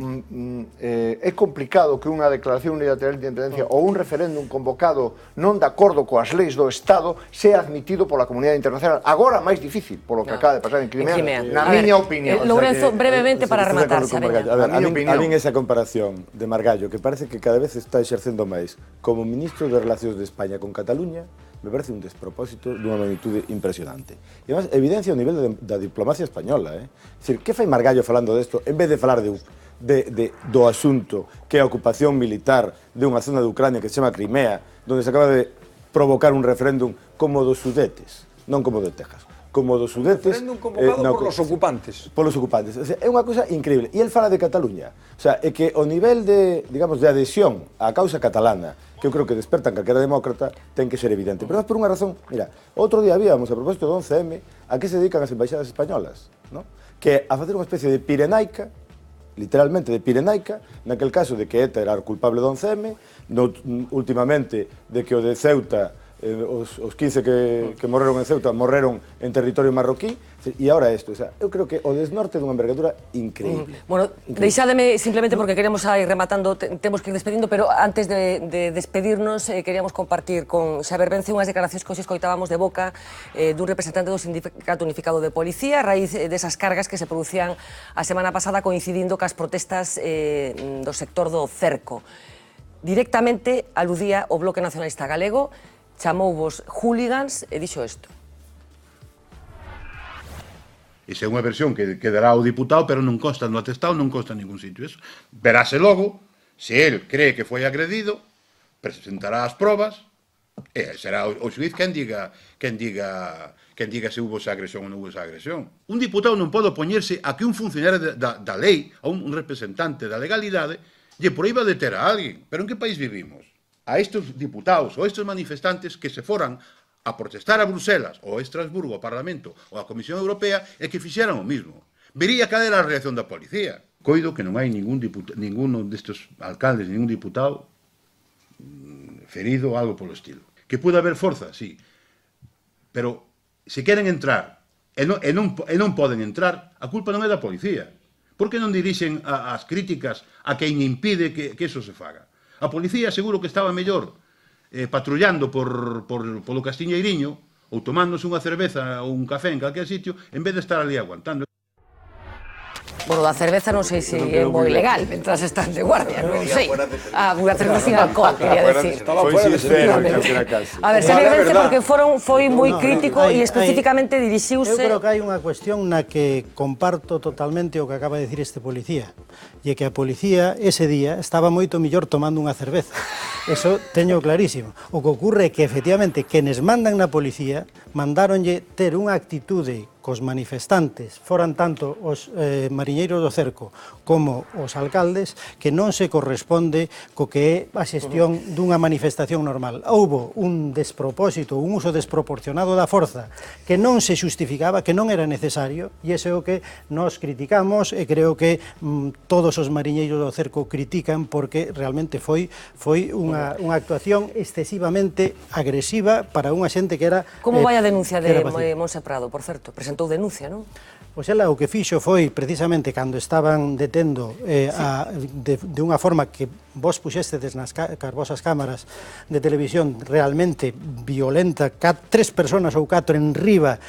complicado que unha declaración unilateral de independencia ou un referéndum convocado non de acordo coas leis do Estado sea admitido pola comunidade internacional. Agora máis difícil, polo que acaba de pasar en Crimea, na miña opinión. Lorenzo, brevemente para rematar, Xaveña. A min esa comparación de Margallo, que parece que cada vez está exercendo máis como ministro de Relacións de España con Cataluña, me parece un despropósito dunha magnitude impresionante. E, además, evidencia o nivel da diplomacia española. É dicir, que fai Margallo falando desto, en vez de falar do asunto que é a ocupación militar de unha zona de Ucrania que se chama Crimea, donde se acaba de provocar un referéndum como dos Sudetes, non como de Texas, como dos Sudetes... Referéndum convocado por los ocupantes. Por los ocupantes. O sea, é unha cousa increíble. E el fala de Cataluña. O sea, é que o nivel de, digamos, de adhesión á causa catalana, que eu creo que despertan calquera demócrata, ten que ser evidente. Pero por unha razón, mira, outro día habíamos, a propósito do 11M, a que se dedican as embaixadas españolas, ¿no? Que a facer unha especie de pirenaica, literalmente de pirenaica, naquel caso de que ETA era o culpable do 11M, últimamente de que o de Ceuta, os 15 que morreron en Ceuta, morreron en territorio marroquí, e agora isto, o sea, eu creo que o desnorte dunha envergadura increíble. Bueno, deixádeme simplemente porque queremos ir rematando, temos que ir despedindo, pero antes de despedirnos queríamos compartir con Xavier Vence unhas declaracións que hoxe escoitábamos de boca dun representante do Sindicato Unificado de Policía a raíz desas cargas que se producían a semana pasada coincidindo cas protestas do sector do cerco. Directamente aludía o Bloque Nacionalista Galego, chamouvos hooligans e dixo isto. Esa é unha versión que dará o diputado, pero non consta no atestado, non consta en ningún sitio. Eso verase logo, se el cree que foi agredido, presentará as probas, e será o xuiz quen diga se hubo esa agresión ou non hubo esa agresión. Un diputado non pode opoñerse a que un funcionario da lei, a un representante da legalidade, lle proíba deter a alguén. Pero en que país vivimos? A estes diputados ou a estes manifestantes que se foran a protestar a Bruselas ou a Estrasburgo, ao Parlamento ou a Comisión Europea e que fixeran o mismo. Vería cal era a reacción da policía. Coido que non hai ninguno destes alcaldes, ningún diputado ferido ou algo polo estilo. Que pode haber forza, sí, pero se queren entrar e non poden entrar, a culpa non é da policía. Por que non dirixen as críticas a quen impide que eso se faga? A policía seguro que estaba mellor patrullando polo Castiñeiriño ou tomándose unha cerveza ou un café en calquer sitio en vez de estar ali aguantando. Bueno, da cerveza non sei se é moi legal, mentras están de guardia, non sei. Unha cerveza sin alcohol, quería decir. A ver, se Vence, porque foi moi crítico e especificamente dirixiuse... Eu creo que hai unha cuestión na que comparto totalmente o que acaba de dicir este policía, e que a policía ese día estaba moito mellor tomando unha cerveza. Eso teño clarísimo. O que ocurre é que, efectivamente, quenes mandan na policía mandáronlle ter unha actitude cos manifestantes, foran tanto os mariñeiros do cerco como os alcaldes, que non se corresponde co que é a xestión dunha manifestación normal. Houbo un despropósito, un uso desproporcionado da forza que non se justificaba, que non era necesario, e ese é o que nos criticamos, e creo que todos os mariñeiros do cerco critican, porque realmente foi unha actuación excesivamente agresiva para unha xente que era... Como vai a denuncia de Monse Prado, por certo? Presentou denuncia, non? Pois ela o que fixo foi precisamente cando estaban detendo de unha forma que vos puxestedes nas vosas cámaras de televisión realmente violenta, 3 personas ou 4 en riba,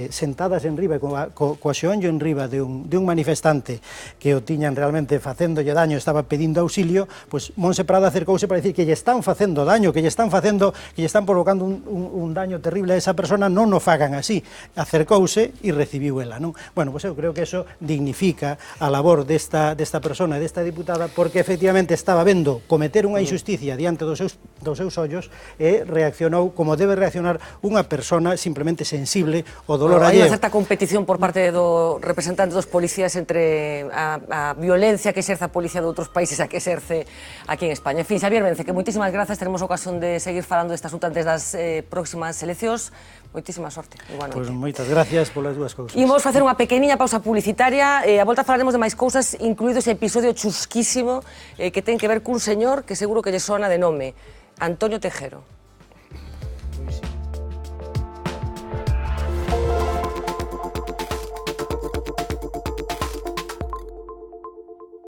sentadas en riba, coa xeonllo en riba de un manifestante que o tiñan realmente facéndolle daño, estaba pedindo auxilio, pois Monse Prado acercouse para dicir que lle están facendo daño, que lle están provocando un daño terrible a esa persona, non o fagan así. Acercouse e recibiu viviu ela, non? Bueno, pois eu creo que eso dignifica a labor desta persona, desta diputada, porque efectivamente estaba vendo cometer unha injusticia diante dos seus ollos e reaccionou como debe reaccionar unha persona simplemente sensible ao dolor Hai alleo. unha certa competición por parte do representante dos policías entre a violencia que exerce a policía de outros países a que exerce aquí en España. En fin, Xavier Vence, que moitísimas grazas, teremos ocasión de seguir falando deste asunto antes das próximas eleccións. Moitísima sorte. Pois moitas gracias polas dúas cousas. Imos facer unha pequeniña pausa publicitaria e a volta falaremos de máis cousas, incluído ese episodio chusquísimo que ten que ver cun señor que seguro que lle sona de nome, Antonio Tejero.